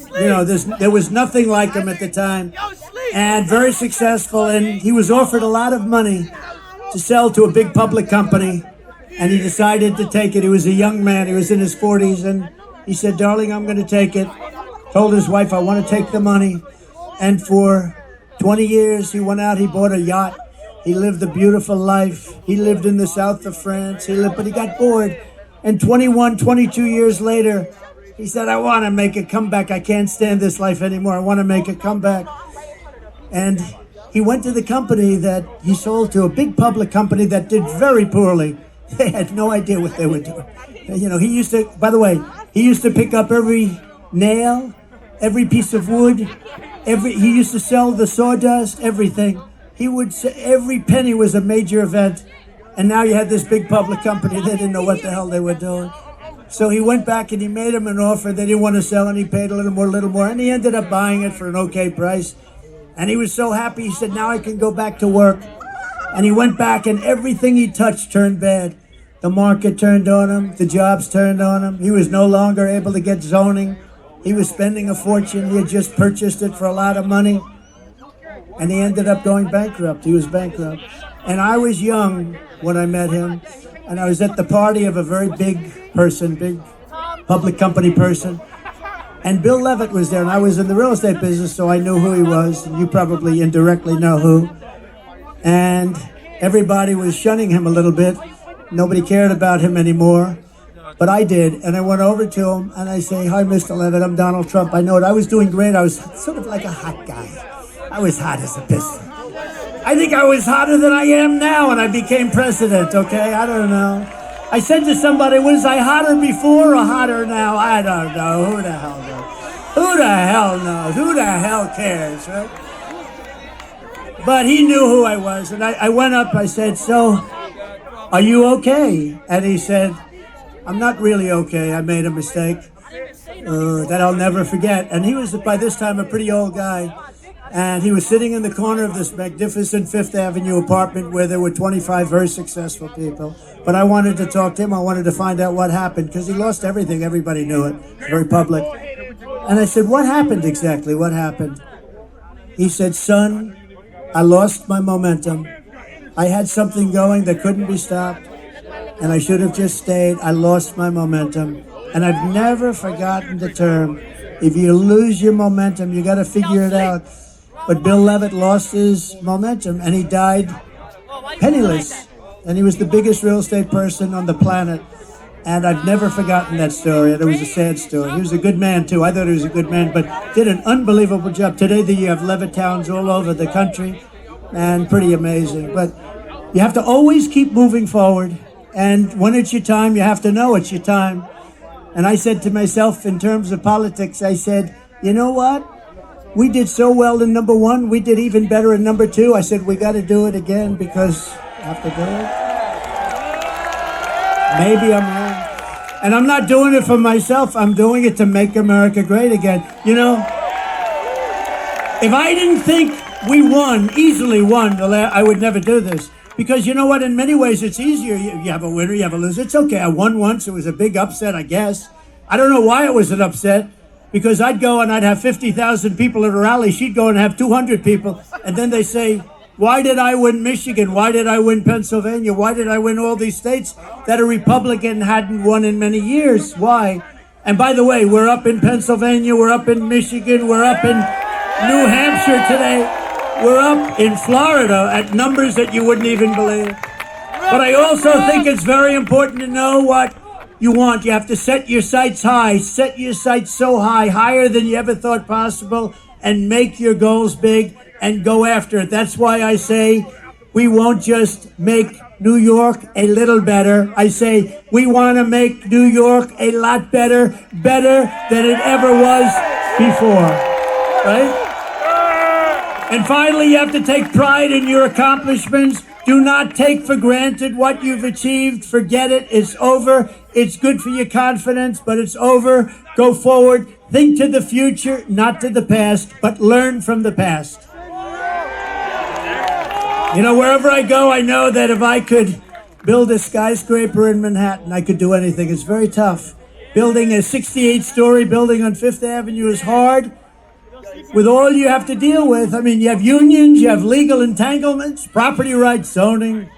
there was nothing like him at the time. And very successful. And he was offered a lot of money to sell to a big public company. And he decided to take it. He was a young man. He was in his 40s. And he said, darling, I'm going to take it. Told his wife, I want to take the money. And for 20 years, he went out. He bought a yacht. He lived a beautiful life. He lived in the south of France. But he got bored. And 21, 22 years later, he said, I want to make a comeback. I can't stand this life anymore. I want to make a comeback. And he went to the company that he sold to, a big public company that did very poorly. They had no idea what they were doing. He used to, by the way, he used to pick up every nail, every piece of wood, he used to sell the sawdust, everything. He would say every penny was a major event. And now you had this big public company, they didn't know what the hell they were doing. So he went back and he made him an offer. They didn't want to sell, and he paid a little more, and he ended up buying it for an okay price. And he was so happy, he said, now I can go back to work. And he went back, and everything he touched turned bad. The market turned on him, the jobs turned on him. He was no longer able to get zoning. He was spending a fortune. He had just purchased it for a lot of money. And he ended up going bankrupt. He was bankrupt. And I was young when I met him. And I was at the party of a very big person, big public company person. And Bill Levitt was there, and I was in the real estate business, so I knew who he was. And you probably indirectly know who. And everybody was shunning him a little bit. Nobody cared about him anymore. But I did. And I went over to him, and I say, hi, Mr. Levitt, I'm Donald Trump. I know it. I was doing great. I was sort of like a hot guy. I was hot as a piston. I think I was hotter than I am now when I became president, okay? I don't know. I said to somebody, was I hotter before or hotter now? I don't know. Who the hell knows? Who the hell knows? Who the hell cares, right? But he knew who I was. And I went up, I said, so, are you okay? And he said, I'm not really okay. I made a mistake that I'll never forget. And he was, by this time, a pretty old guy. And he was sitting in the corner of this magnificent Fifth Avenue apartment where there were 25 very successful people. But I wanted to talk to him. I wanted to find out what happened because he lost everything. Everybody knew it. It's very public. And I said, what happened exactly? What happened? He said, son, I lost my momentum. I had something going that couldn't be stopped. And I should have just stayed. I lost my momentum. And I've never forgotten the term. If you lose your momentum, you got to figure it out. But Bill Levitt lost his momentum, and he died penniless. And he was the biggest real estate person on the planet. And I've never forgotten that story. And it was a sad story. He was a good man, too. I thought he was a good man, but did an unbelievable job. Today, you have Levitt towns all over the country, and pretty amazing. But you have to always keep moving forward. And when it's your time, you have to know it's your time. And I said to myself, in terms of politics, I said, you know what? We did so well in number 1. We did even better in number 2. I said, we got to do it again because I have to do it. Maybe I'm wrong. And I'm not doing it for myself. I'm doing it to make America great again. You know, if I didn't think we easily won, I would never do this. Because you know what? In many ways, it's easier. You have a winner, you have a loser. It's okay. I won once. It was a big upset, I guess. I don't know why it was an upset. Because I'd go and I'd have 50,000 people at a rally. She'd go and have 200 people. And then they say, why did I win Michigan? Why did I win Pennsylvania? Why did I win all these states that a Republican hadn't won in many years? Why? And by the way, we're up in Pennsylvania. We're up in Michigan. We're up in New Hampshire today. We're up in Florida at numbers that you wouldn't even believe. But I also think it's very important to know what you want. You have to set your sights high. Set your sights so high, higher than you ever thought possible, and make your goals big and go after it. That's why I say we won't just make New York a little better. I say we want to make New York a lot better than it ever was before. Right? And finally, you have to take pride in your accomplishments. Do not take for granted what you've achieved. Forget it. It's over. It's good for your confidence, but it's over. Go forward. Think to the future, not to the past, but learn from the past. You know, wherever I go, I know that if I could build a skyscraper in Manhattan, I could do anything. It's very tough. Building a 68-story building on Fifth Avenue is hard. With all you have to deal with, I mean, you have unions, you have legal entanglements, property rights, zoning.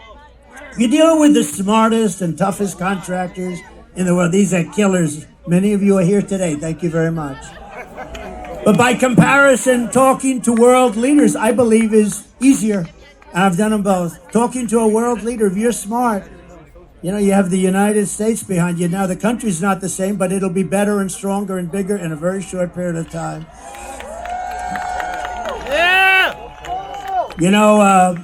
You're dealing with the smartest and toughest contractors in the world. These are killers. Many of you are here today. Thank you very much. But by comparison, talking to world leaders, I believe, is easier. And I've done them both. Talking to a world leader, if you're smart, you know, you have the United States behind you. Now, the country's not the same, but it'll be better and stronger and bigger in a very short period of time. You know,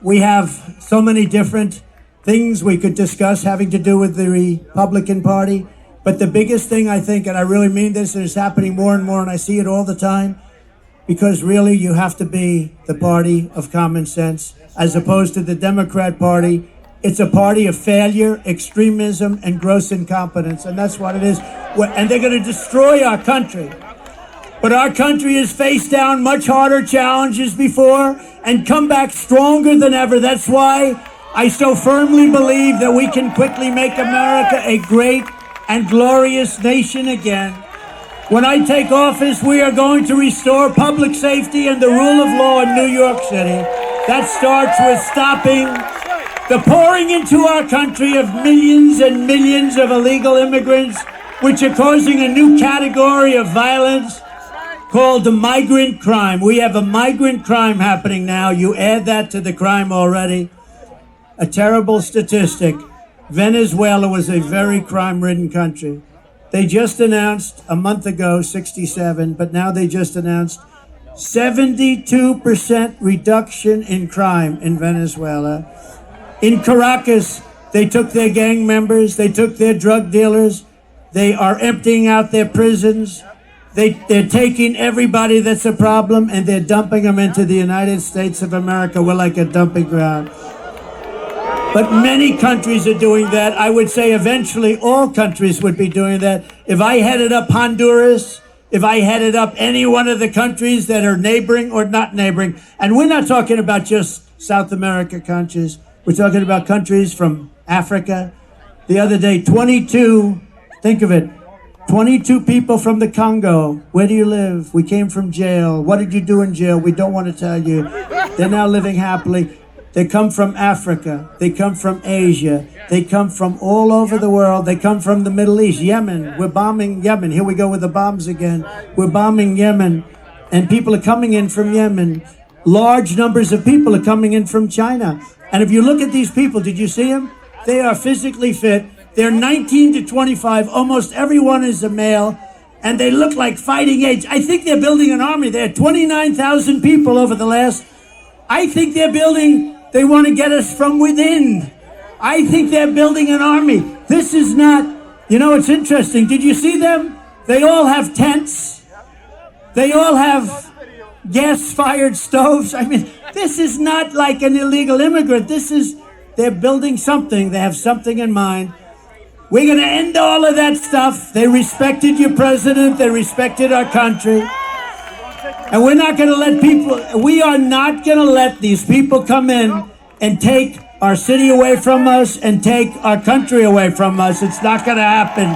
we have so many different things we could discuss having to do with the Republican Party. But the biggest thing, I think, and I really mean this, and it's happening more and more, and I see it all the time, because really you have to be the party of common sense as opposed to the Democrat Party. It's a party of failure, extremism, and gross incompetence, and that's what it is. And they're going to destroy our country. But our country has faced down much harder challenges before and come back stronger than ever. That's why I so firmly believe that we can quickly make America a great and glorious nation again. When I take office, we are going to restore public safety and the rule of law in New York City. That starts with stopping the pouring into our country of millions and millions of illegal immigrants, which are causing a new category of violence called the migrant crime. We have a migrant crime happening now. You add that to the crime already. A terrible statistic. Venezuela was a very crime-ridden country. They just announced a month ago, 67, but now they just announced 72% reduction in crime in Venezuela. In Caracas, they took their gang members, they took their drug dealers, they are emptying out their prisons. They're taking everybody that's a problem and they're dumping them into the United States of America. We're like a dumping ground. But many countries are doing that. I would say eventually all countries would be doing that. If I headed up Honduras, if I headed up any one of the countries that are neighboring or not neighboring, and we're not talking about just South America countries. We're talking about countries from Africa. The other day, 22, think of it, 22 people from the Congo. Where do you live? We came from jail. What did you do in jail? We don't want to tell you. They're now living happily. They come from Africa. They come from Asia. They come from all over the world. They come from the Middle East. Yemen. We're bombing Yemen. Here we go with the bombs again. We're bombing Yemen. And people are coming in from Yemen. Large numbers of people are coming in from China. And if you look at these people, did you see them? They are physically fit. They're 19 to 25. Almost everyone is a male. And they look like fighting age. I think they're building an army. They had 29,000 people over the last. I think they're building. They want to get us from within. I think they're building an army. This is not, you know, it's interesting. Did you see them? They all have tents. They all have gas-fired stoves. I mean, this is not like an illegal immigrant. This is, they're building something. They have something in mind. We're going to end all of that stuff. They respected your president. They respected our country. And we're not going to let we are not going to let these people come in and take our city away from us and take our country away from us. It's not going to happen.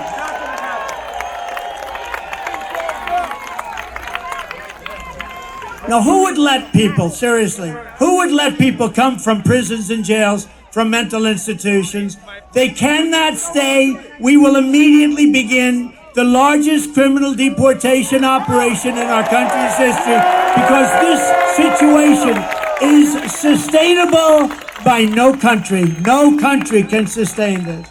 Now, who would let people, seriously, who would let people come from prisons and jails, from mental institutions? They cannot stay. We will immediately begin the largest criminal deportation operation in our country's history because this situation is sustainable by no country. No country can sustain this.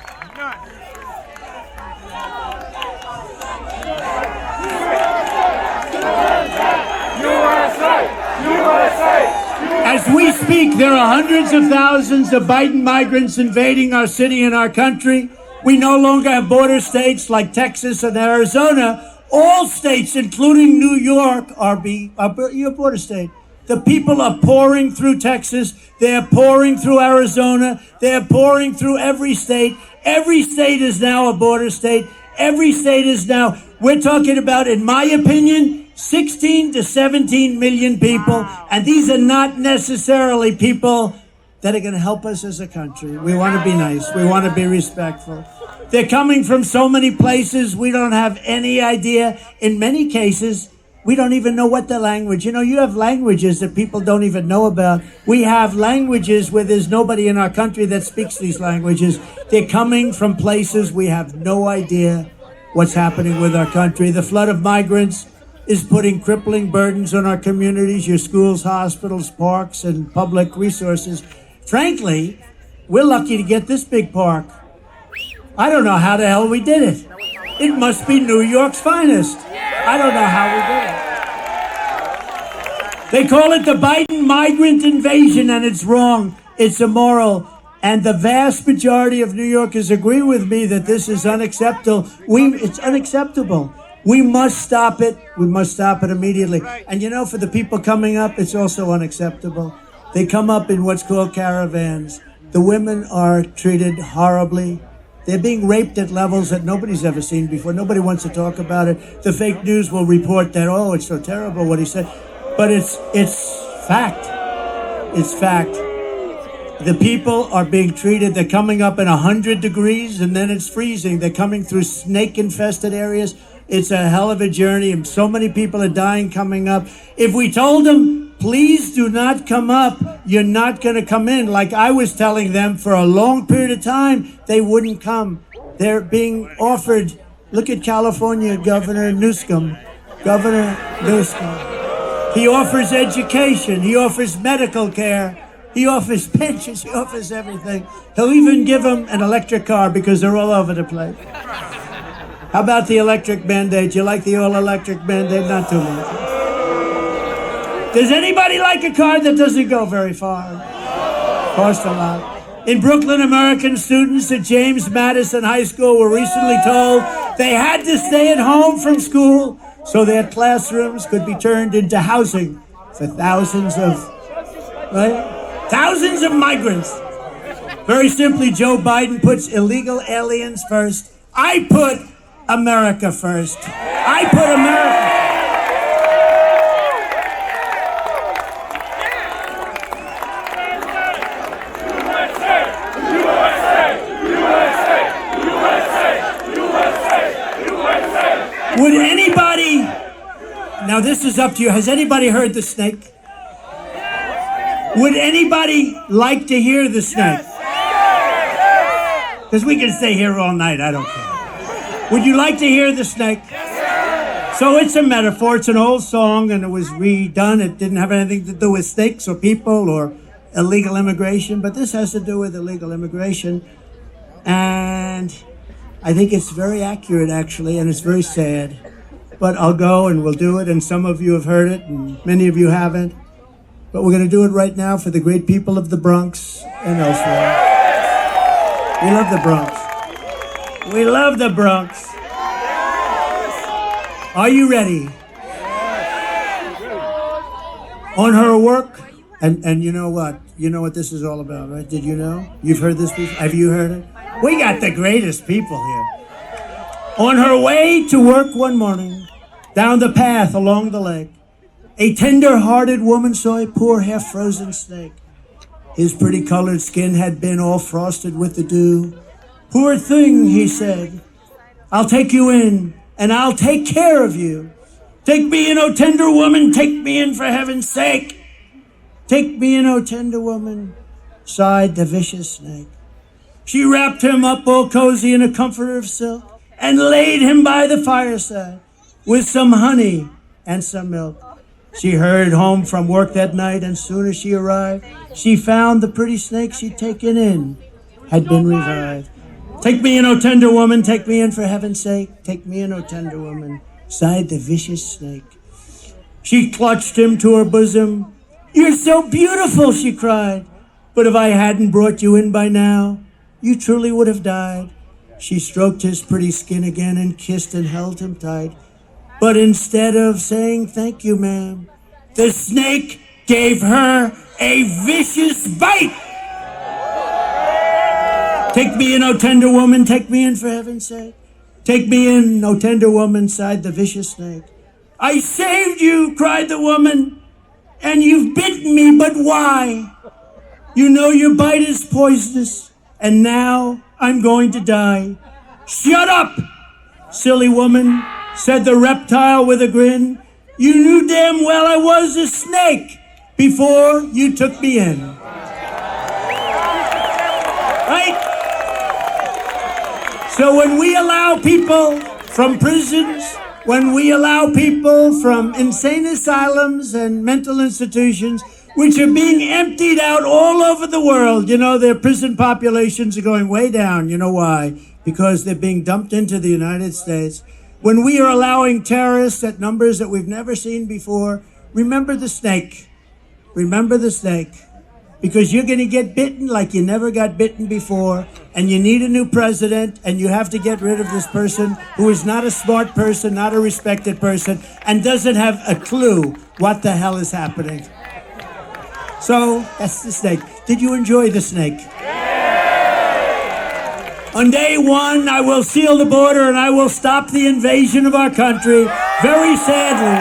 As we speak, there are hundreds of thousands of Biden migrants invading our city and our country. We no longer have border states like Texas and Arizona. All states, including New York, are your border state. The people are pouring through Texas. They're pouring through Arizona. They're pouring through every state. Every state is now a border state. Every state is now, we're talking about, in my opinion, 16 to 17 million people. And these are not necessarily people that are going to help us as a country. We want to be nice. We want to be respectful. They're coming from so many places. We don't have any idea. In many cases, we don't even know what the language. You know, you have languages that people don't even know about. We have languages where there's nobody in our country that speaks these languages. They're coming from places we have no idea what's happening with our country. The flood of migrants is putting crippling burdens on our communities, your schools, hospitals, parks, and public resources. Frankly, we're lucky to get this big park. I don't know how the hell we did it. It must be New York's finest. I don't know how we did it. They call it the Biden migrant invasion, and it's wrong. It's immoral. And the vast majority of New Yorkers agree with me that this is unacceptable. It's unacceptable. We must stop it. We must stop it immediately. And you know, for the people coming up, it's also unacceptable. They come up in what's called caravans. The women are treated horribly. They're being raped at levels that nobody's ever seen before. Nobody wants to talk about it. The fake news will report that, oh, it's so terrible what he said. But it's fact. It's fact. The people are being treated. They're coming up in 100 degrees and then it's freezing. They're coming through snake-infested areas. It's a hell of a journey, and so many people are dying coming up. If we told them, please do not come up, you're not going to come in, like I was telling them for a long period of time, they wouldn't come. They're being offered, look at California Governor Newsom. Governor Newsom. He offers education. He offers medical care. He offers pensions. He offers everything. He'll even give them an electric car because they're all over the place. How about the electric Band-Aid? You like the all-electric Band-Aid? Not too much. Does anybody like a car that doesn't go very far? Cost a lot. In Brooklyn, American students at James Madison High School were recently told they had to stay at home from school so their classrooms could be turned into housing for thousands of migrants. Very simply, Joe Biden puts illegal aliens first. I put America first. I put America first. Would anybody, now this is up to you, has anybody heard the snake? Would anybody like to hear the snake? Because we can stay here all night, I don't care. Would you like to hear the snake? So it's a metaphor, it's an old song and it was redone. It didn't have anything to do with snakes or people or illegal immigration, but this has to do with illegal immigration. And I think it's very accurate actually, and it's very sad. But I'll go and we'll do it, and some of you have heard it and many of you haven't. But we're going to do it right now for the great people of the Bronx and elsewhere. We love the Bronx. We love the Bronx. Are you ready? On her work, and you know what? You know what this is all about, right? Did you know? You've heard this before? Have you heard it? We got the greatest people here. On her way to work one morning, down the path along the lake, a tender-hearted woman saw a poor half-frozen snake. His pretty colored skin had been all frosted with the dew. "Poor thing," he said, "I'll take you in, and I'll take care of you. Take me in, oh tender woman, take me in for heaven's sake. Take me in, oh tender woman," sighed the vicious snake. She wrapped him up all cozy in a comforter of silk and laid him by the fireside with some honey and some milk. She hurried home from work that night, and soon as she arrived, she found the pretty snake she'd taken in had been revived. "Take me in, oh tender woman, take me in for heaven's sake. Take me in, oh tender woman," sighed the vicious snake. She clutched him to her bosom. "You're so beautiful," she cried, "but if I hadn't brought you in by now, you truly would have died." She stroked his pretty skin again and kissed and held him tight. But instead of saying, "Thank you, ma'am," the snake gave her a vicious bite. "Take me in, oh tender woman, take me in for heaven's sake. Take me in, oh tender woman," sighed the vicious snake. "I saved you," cried the woman, "and you've bitten me, but why? You know your bite is poisonous, and now I'm going to die." "Shut up, silly woman," said the reptile with a grin. "You knew damn well I was a snake before you took me in." Right? So when we allow people from prisons, when we allow people from insane asylums and mental institutions, which are being emptied out all over the world, their prison populations are going way down. You know why? Because they're being dumped into the United States. When we are allowing terrorists at numbers that we've never seen before, remember the snake. Remember the snake. Because you're going to get bitten like you never got bitten before, and you need a new president, and you have to get rid of this person who is not a smart person, not a respected person, and doesn't have a clue what the hell is happening. So, that's the snake. Did you enjoy the snake? On day one, I will seal the border and I will stop the invasion of our country. Very sadly,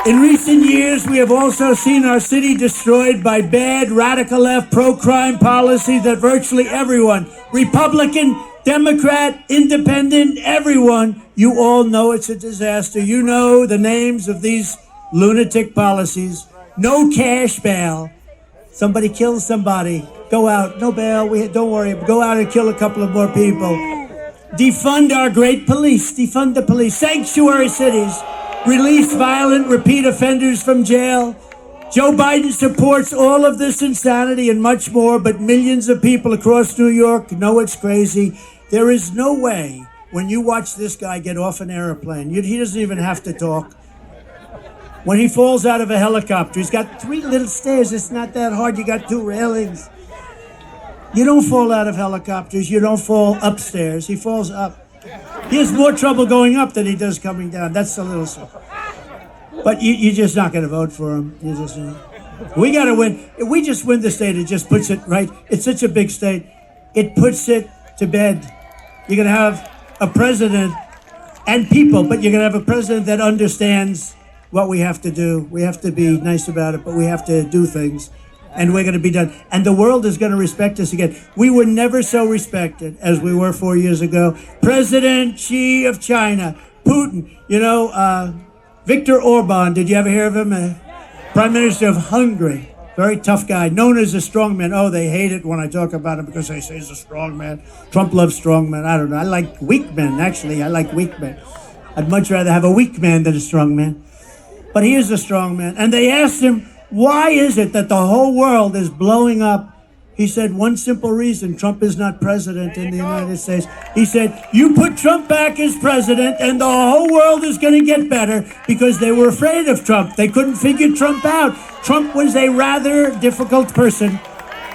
in recent years, we have also seen our city destroyed by bad, radical left, pro-crime policy that virtually everyone, Republican, Democrat, Independent, everyone, you all know it's a disaster. You know the names of these lunatic policies. No cash bail. Somebody kills somebody. Go out. No bail. Don't worry. Go out and kill a couple of more people. Defund our great police. Defund the police. Sanctuary cities. Release violent repeat offenders from jail. Joe Biden supports all of this insanity and much more, but millions of people across New York know it's crazy. There is no way when you watch this guy get off an airplane, he doesn't even have to talk. When he falls out of a helicopter, he's got 3 little stairs. It's not that hard. You got 2 railings. You don't fall out of helicopters. You don't fall upstairs. He falls up. He has more trouble going up than he does coming down. That's a little simple. But you're just not going to vote for him. We got to win. If we just win the state, it just puts it right. It's such a big state. It puts it to bed. You're going to have a president and people, but you're going to have a president that understands what we have to do. We have to be nice about it, but we have to do things. And we're going to be done. And the world is going to respect us again. We were never so respected as we were 4 years ago. President Xi of China, Putin, Viktor Orban, did you ever hear of him? Prime Minister of Hungary, very tough guy, known as a strong man. Oh, they hate it when I talk about him because they say he's a strong man. Trump loves strong men. I don't know. I like weak men, actually. I like weak men. I'd much rather have a weak man than a strong man. But he is a strong man. And they asked him, why is it that the whole world is blowing up? He said, one simple reason: Trump is not president in the United States. He said, you put Trump back as president and the whole world is going to get better, because they were afraid of Trump. They couldn't figure Trump out. Trump was a rather difficult person,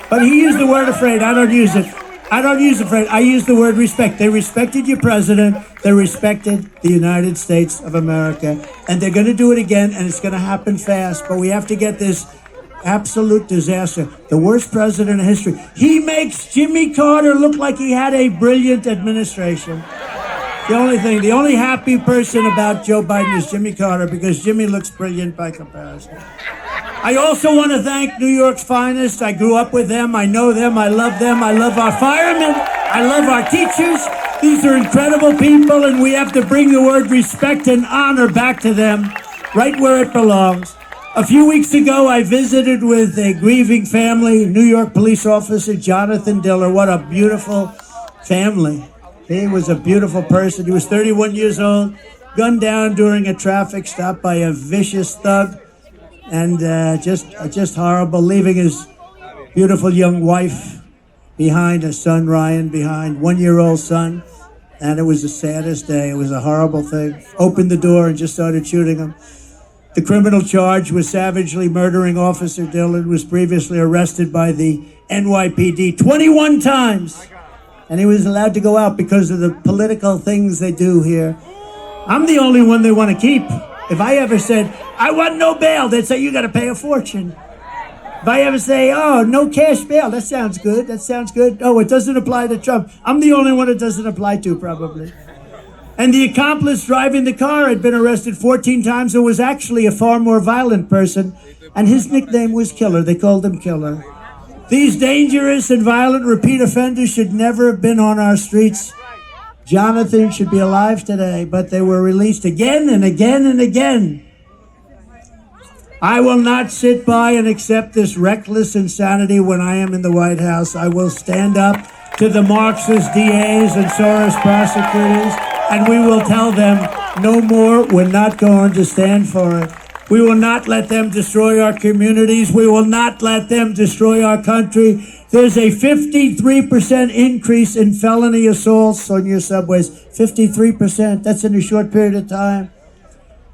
but he used the word afraid. I don't use it. I don't use afraid. I use the word respect. They respected your president. They respected the United States of America. And they're going to do it again, and it's going to happen fast. But we have to get this absolute disaster. The worst president in history. He makes Jimmy Carter look like he had a brilliant administration. The only happy person about Joe Biden is Jimmy Carter, because Jimmy looks brilliant by comparison. I also want to thank New York's finest. I grew up with them. I know them. I love them. I love our firemen. I love our teachers. These are incredible people, and we have to bring the word respect and honor back to them, right where it belongs. A few weeks ago, I visited with a grieving family, New York police officer Jonathan Diller. What a beautiful family. He was a beautiful person. He was 31 years old, gunned down during a traffic stop by a vicious thug, and just horrible, leaving his beautiful young wife behind, a son, Ryan, behind, 1-year-old son. And it was the saddest day. It was a horrible thing. Opened the door and just started shooting him. The criminal charge was savagely murdering Officer Dillon, was previously arrested by the NYPD 21 times. And he was allowed to go out because of the political things they do here. I'm the only one they want to keep. If I ever said, I want no bail, they'd say, you got to pay a fortune. If I ever say, oh, no cash bail, that sounds good, that sounds good. Oh, it doesn't apply to Trump. I'm the only one it doesn't apply to, probably. And the accomplice driving the car had been arrested 14 times and was actually a far more violent person. And his nickname was Killer. They called him Killer. These dangerous and violent repeat offenders should never have been on our streets. Jonathan should be alive today, but they were released again and again and again. I will not sit by and accept this reckless insanity when I am in the White House. I will stand up to the Marxist DAs and Soros prosecutors, and we will tell them no more. We're not going to stand for it. We will not let them destroy our communities. We will not let them destroy our country. There's a 53% increase in felony assaults on your subways. 53%. That's in a short period of time.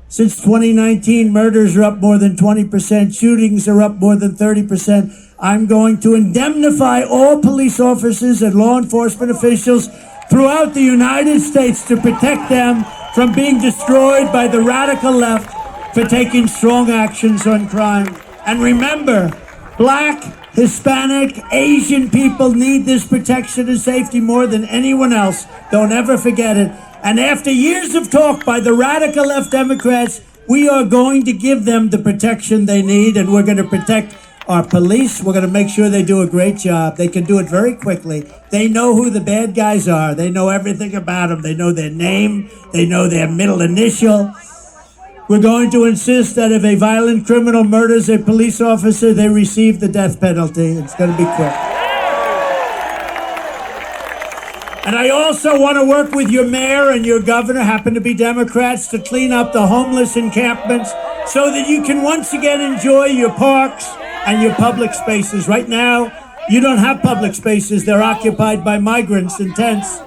Since 2019, murders are up more than 20%. Shootings are up more than 30%. I'm going to indemnify all police officers and law enforcement officials throughout the United States to protect them from being destroyed by the radical left for taking strong actions on crime. And remember, Black, Hispanic, Asian people need this protection and safety more than anyone else. Don't ever forget it. And after years of talk by the radical left Democrats, we are going to give them the protection they need, and we're going to protect our police. We're going to make sure they do a great job. They can do it very quickly. They know who the bad guys are. They know everything about them. They know their name. They know their middle initial. We're going to insist that if a violent criminal murders a police officer, they receive the death penalty. It's going to be quick. And I also want to work with your mayor and your governor, happen to be Democrats, to clean up the homeless encampments so that you can once again enjoy your parks and your public spaces. Right now, you don't have public spaces. They're occupied by migrants in tents.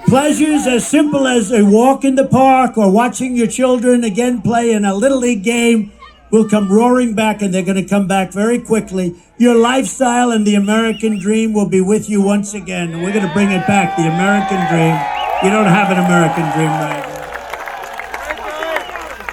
Pleasures as simple as a walk in the park or watching your children again play in a Little League game will come roaring back, and they're going to come back very quickly. Your lifestyle and the American dream will be with you once again. And we're going to bring it back, the American dream. You don't have an American dream right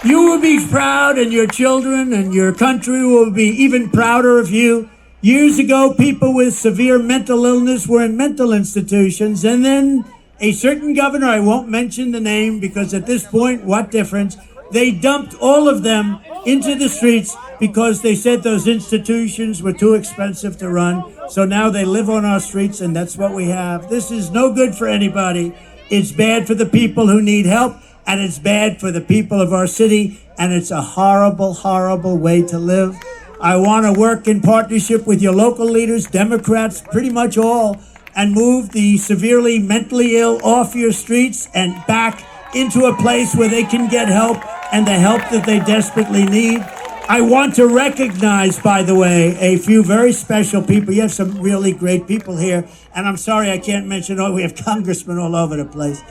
now. You will be proud, and your children and your country will be even prouder of you. Years ago, people with severe mental illness were in mental institutions, and then a certain governor, I won't mention the name because at this point, what difference? They dumped all of them into the streets because they said those institutions were too expensive to run. So now they live on our streets, and that's what we have. This is no good for anybody. It's bad for the people who need help, and it's bad for the people of our city, and it's a horrible, horrible way to live. I want to work in partnership with your local leaders, Democrats, pretty much all, and move the severely mentally ill off your streets and back into a place where they can get help and the help that they desperately need. I want to recognize, by the way, a few very special people. You have some really great people here, and I'm sorry I can't mention all. We have congressmen all over the place,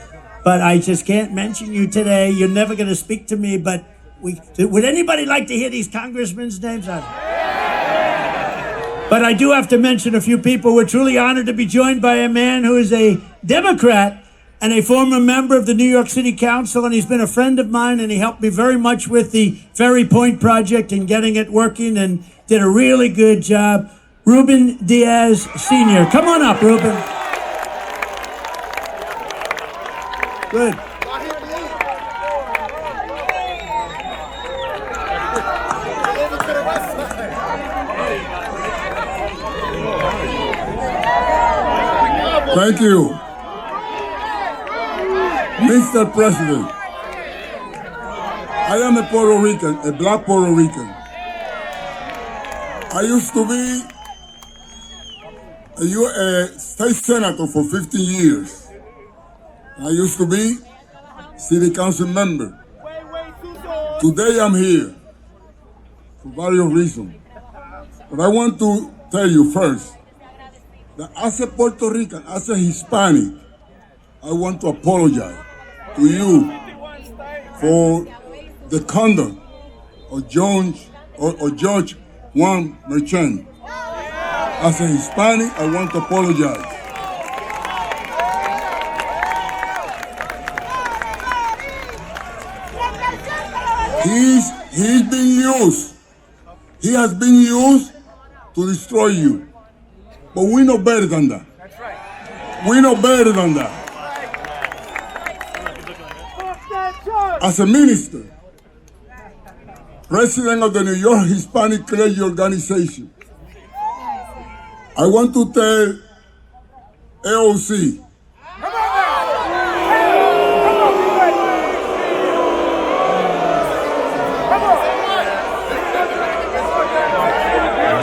but I just can't mention you today. You're never going to speak to me, but would anybody like to hear these congressmen's names? But I do have to mention a few people. We're truly honored to be joined by a man who is a Democrat and a former member of the New York City Council, and he's been a friend of mine, and he helped me very much with the Ferry Point project and getting it working, and did a really good job. Ruben Diaz Sr. Come on up, Ruben. Good. Thank you. Mr. President, I am a Puerto Rican, a black Puerto Rican. I used to be a state senator for 15 years. I used to be city council member. Today I'm here for various reasons. But I want to tell you first that as a Puerto Rican, as a Hispanic, I want to apologize to you for the conduct of George Juan Merchant. As a Hispanic, I want to apologize. He's been used. He has been used to destroy you. But we know better than that. That's right. We know better than that. As a minister, president of the New York Hispanic Clergy Organization, I want to tell AOC,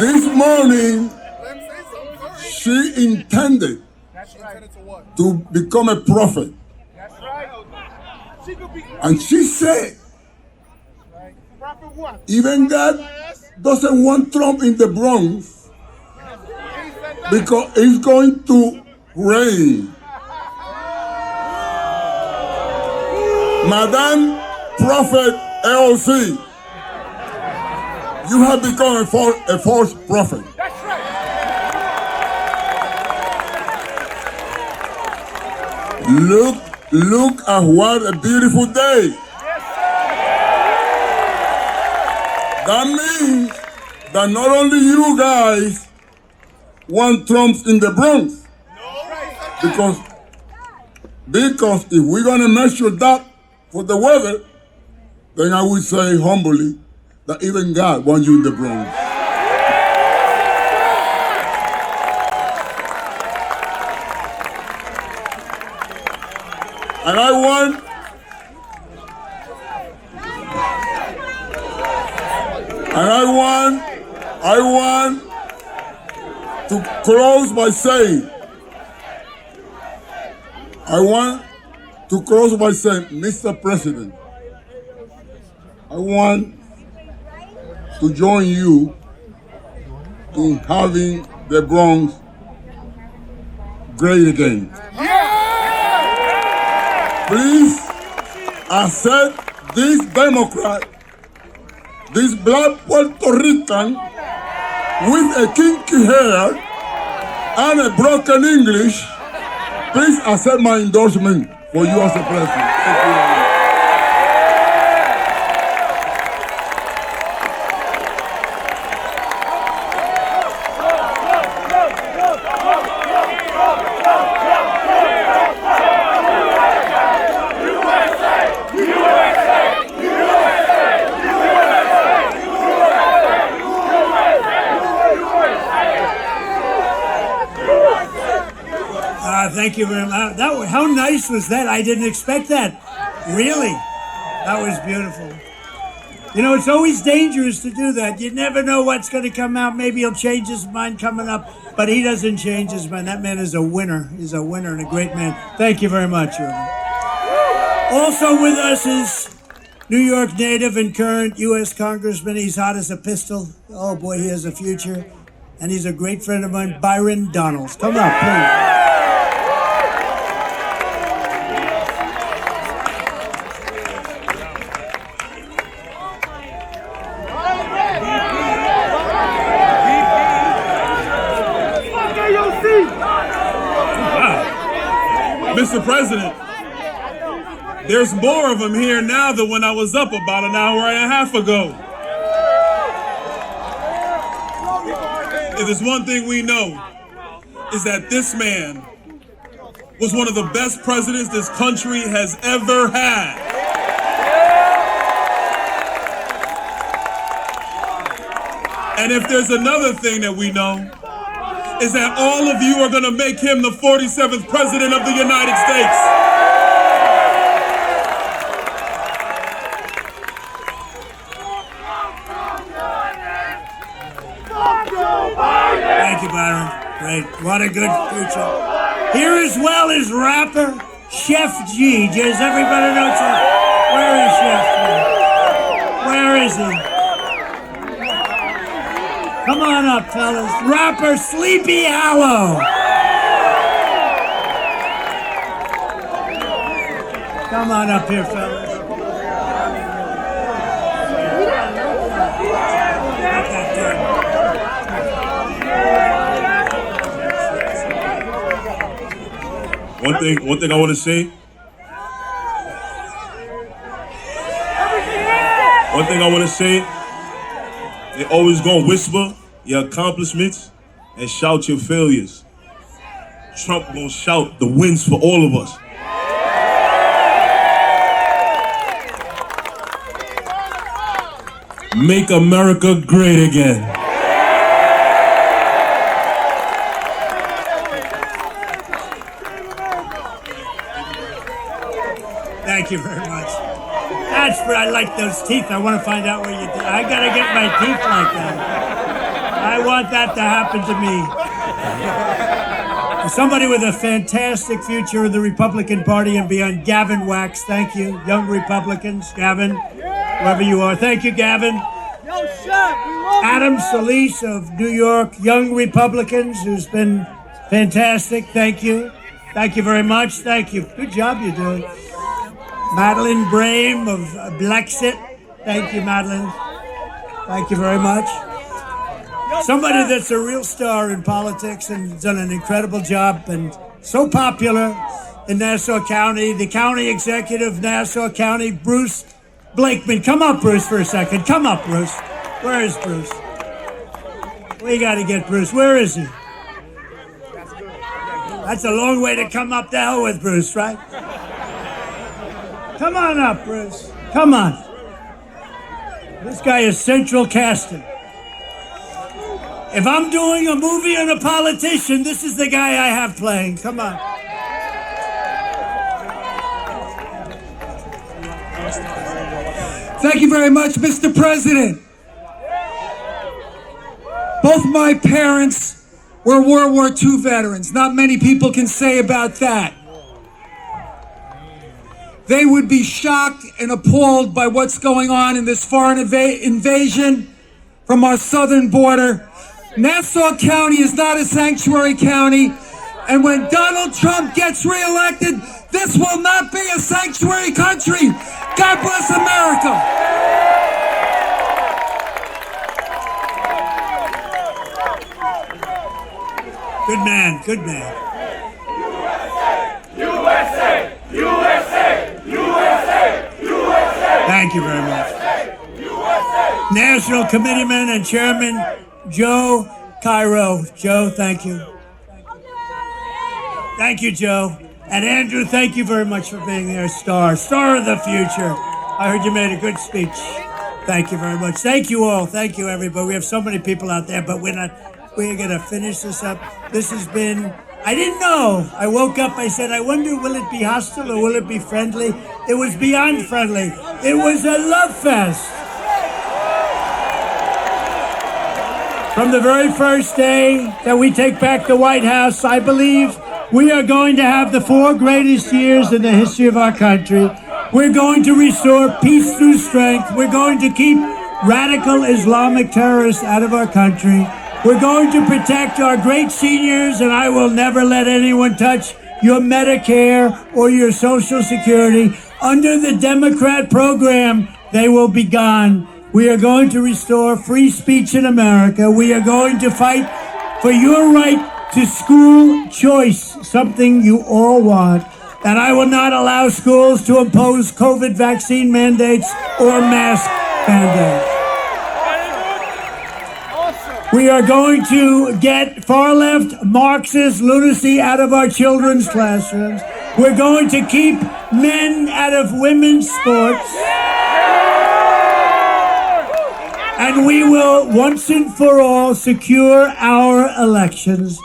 this morning, she intended to become a prophet. That's right. And she said, even God doesn't want Trump in the Bronx because it's going to rain. Madam Prophet AOC, you have become a false prophet. Look at what a beautiful day. That means that not only you guys want Trump in the Bronx, because if we're going to measure that for the weather, then I would say humbly that even God wants you in the Bronx. And I want to close by saying, Mr. President, I want to join you in having the Bronx great again. Please accept this Democrat, this black Puerto Rican with a kinky hair and a broken English. Please accept my endorsement for you as a president. Thank you. Thank you very much. How nice was that? I didn't expect that. Really? That was beautiful. You know, it's always dangerous to do that. You never know what's going to come out. Maybe he'll change his mind coming up, but he doesn't change his mind. That man is a winner. He's a winner and a great man. Thank you very much, Ruben. Also with us is New York native and current U.S. Congressman. He's hot as a pistol. Oh, boy, he has a future. And he's a great friend of mine, Byron Donalds. Come up, please. Mr. President, There's more of them here now than when I was up about an hour and a half ago. If there's one thing we know, is that this man was one of the best presidents this country has ever had. And if there's another thing that we know, is that all of you are going to make him the 47th president of the United States. Thank you, Byron. Great. What a good future. Here as well is rapper Chef G. Does everybody know Chef? Where is Chef G? Where is he? Come on up, fellas. Rapper Sleepy Hollow. Come on up here, fellas. One thing I want to say. One thing I want to say. They always gonna whisper your accomplishments and shout your failures. Trump gonna shout the wins for all of us. Make America great again. Thank you very much. That's what I like, those teeth. I want to find out where you did. I gotta get my teeth like that. I want that to happen to me. Somebody with a fantastic future in the Republican Party and beyond, Gavin Wax. Thank you, young Republicans. Gavin, whoever you are. Thank you, Gavin. Adam Solis of New York, Young Republicans, who's been fantastic. Thank you. Thank you very much. Thank you. Good job you're doing. Madeline Brame of Blexit. Thank you, Madeline. Thank you very much. Somebody that's a real star in politics and done an incredible job and so popular in Nassau County. The county executive of Nassau County, Bruce Blakeman. Come up, Bruce, for a second. Come up, Bruce. Where is Bruce? We got to get Bruce. Where is he? That's a long way to come up. To hell with Bruce, right? Come on up, Bruce. Come on. This guy is central casting. If I'm doing a movie on a politician, this is the guy I have playing. Come on. Thank you very much, Mr. President. Both my parents were World War II veterans. Not many people can say about that. They would be shocked and appalled by what's going on in this foreign invasion from our southern border. Nassau County is not a sanctuary county, and when Donald Trump gets reelected, this will not be a sanctuary country. God bless America. Good man, good man. USA! USA! USA! USA! Thank you very much. National Committeeman and Chairman Joe Cairo. Joe, thank you. Thank you, Joe. And Andrew, thank you very much for being there. Star of the future. I heard you made a good speech. Thank you very much. Thank you all. Thank you, everybody. We have so many people out there, but we're going to finish this up. This has been, I didn't know. I woke up, I said, I wonder, will it be hostile or will it be friendly? It was beyond friendly. It was a love fest. From the very first day that we take back the White House, I believe we are going to have the 4 greatest years in the history of our country. We're going to restore peace through strength. We're going to keep radical Islamic terrorists out of our country. We're going to protect our great seniors, and I will never let anyone touch your Medicare or your Social Security. Under the Democrat program, they will be gone. We are going to restore free speech in America. We are going to fight for your right to school choice, something you all want. And I will not allow schools to impose COVID vaccine mandates or mask mandates. We are going to get far-left Marxist lunacy out of our children's classrooms. We're going to keep men out of women's sports. And we will, once and for all, secure our elections.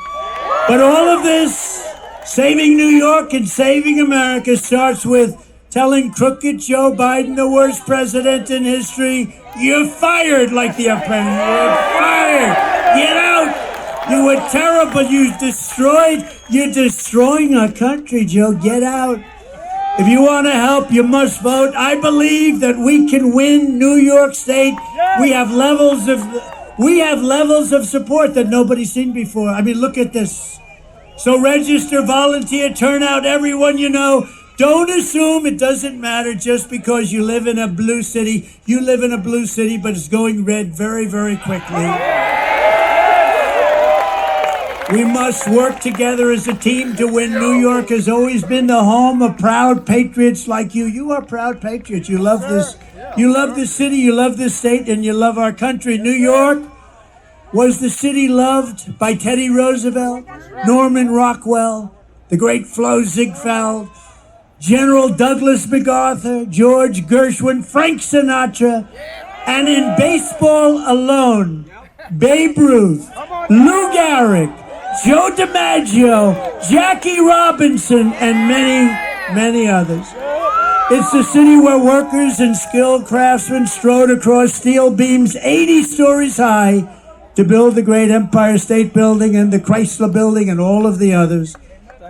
But all of this, saving New York and saving America, starts with telling crooked Joe Biden, the worst president in history, you're fired, like the Apprentice. You're fired. Get out. You were terrible. You're destroying our country, Joe. Get out. If you want to help, you must vote. I believe that we can win New York State. We have levels of support that nobody's seen before. I mean, look at this. So register, volunteer, turn out everyone you know. Don't assume it doesn't matter just because you live in a blue city. You live in a blue city, but it's going red very, very quickly. We must work together as a team to win. New York has always been the home of proud patriots like you. You are proud patriots. You love this. You love this city, you love this state, and you love our country. New York was the city loved by Teddy Roosevelt, Norman Rockwell, the great Flo Ziegfeld, General Douglas MacArthur, George Gershwin, Frank Sinatra, and in baseball alone, Babe Ruth, Lou Gehrig, Joe DiMaggio, Jackie Robinson, and many, many others. It's the city where workers and skilled craftsmen strode across steel beams 80 stories high to build the great Empire State Building and the Chrysler Building and all of the others.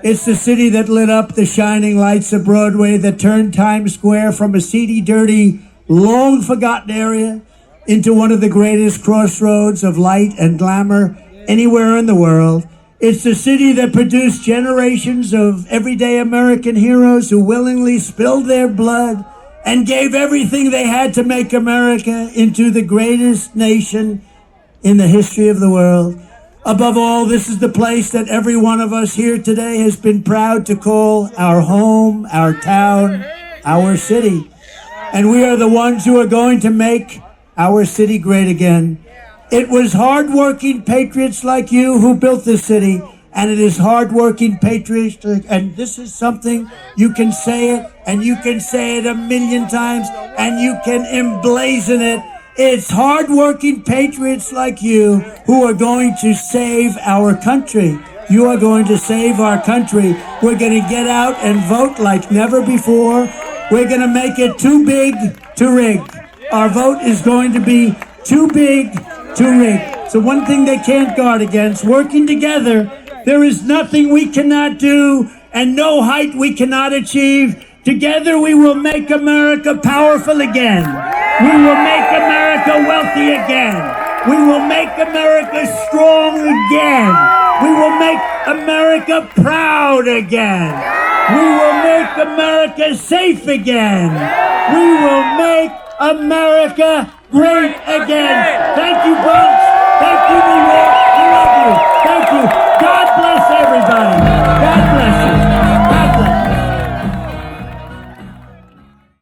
It's the city that lit up the shining lights of Broadway, that turned Times Square from a seedy, dirty, long-forgotten area into one of the greatest crossroads of light and glamour anywhere in the world. It's the city that produced generations of everyday American heroes who willingly spilled their blood and gave everything they had to make America into the greatest nation in the history of the world. Above all, this is the place that every one of us here today has been proud to call our home, our town, our city. And we are the ones who are going to make our city great again. It was hardworking patriots like you who built this city, and it is hardworking patriots, and this is something you can say it, and you can say it 1,000,000 times, and you can emblazon it. It's hardworking patriots like you who are going to save our country. You are going to save our country. We're going to get out and vote like never before. We're going to make it too big to rig. Our vote is going to be too big to rig. So one thing they can't guard against, working together, there is nothing we cannot do and no height we cannot achieve. Together we will make America powerful again. We will make America wealthy again. We will make America strong again. We will make America proud again. We will make America safe again. We will make America great again. Thank you, Bronx. Thank you, New York. We love you. Thank you. God bless everybody.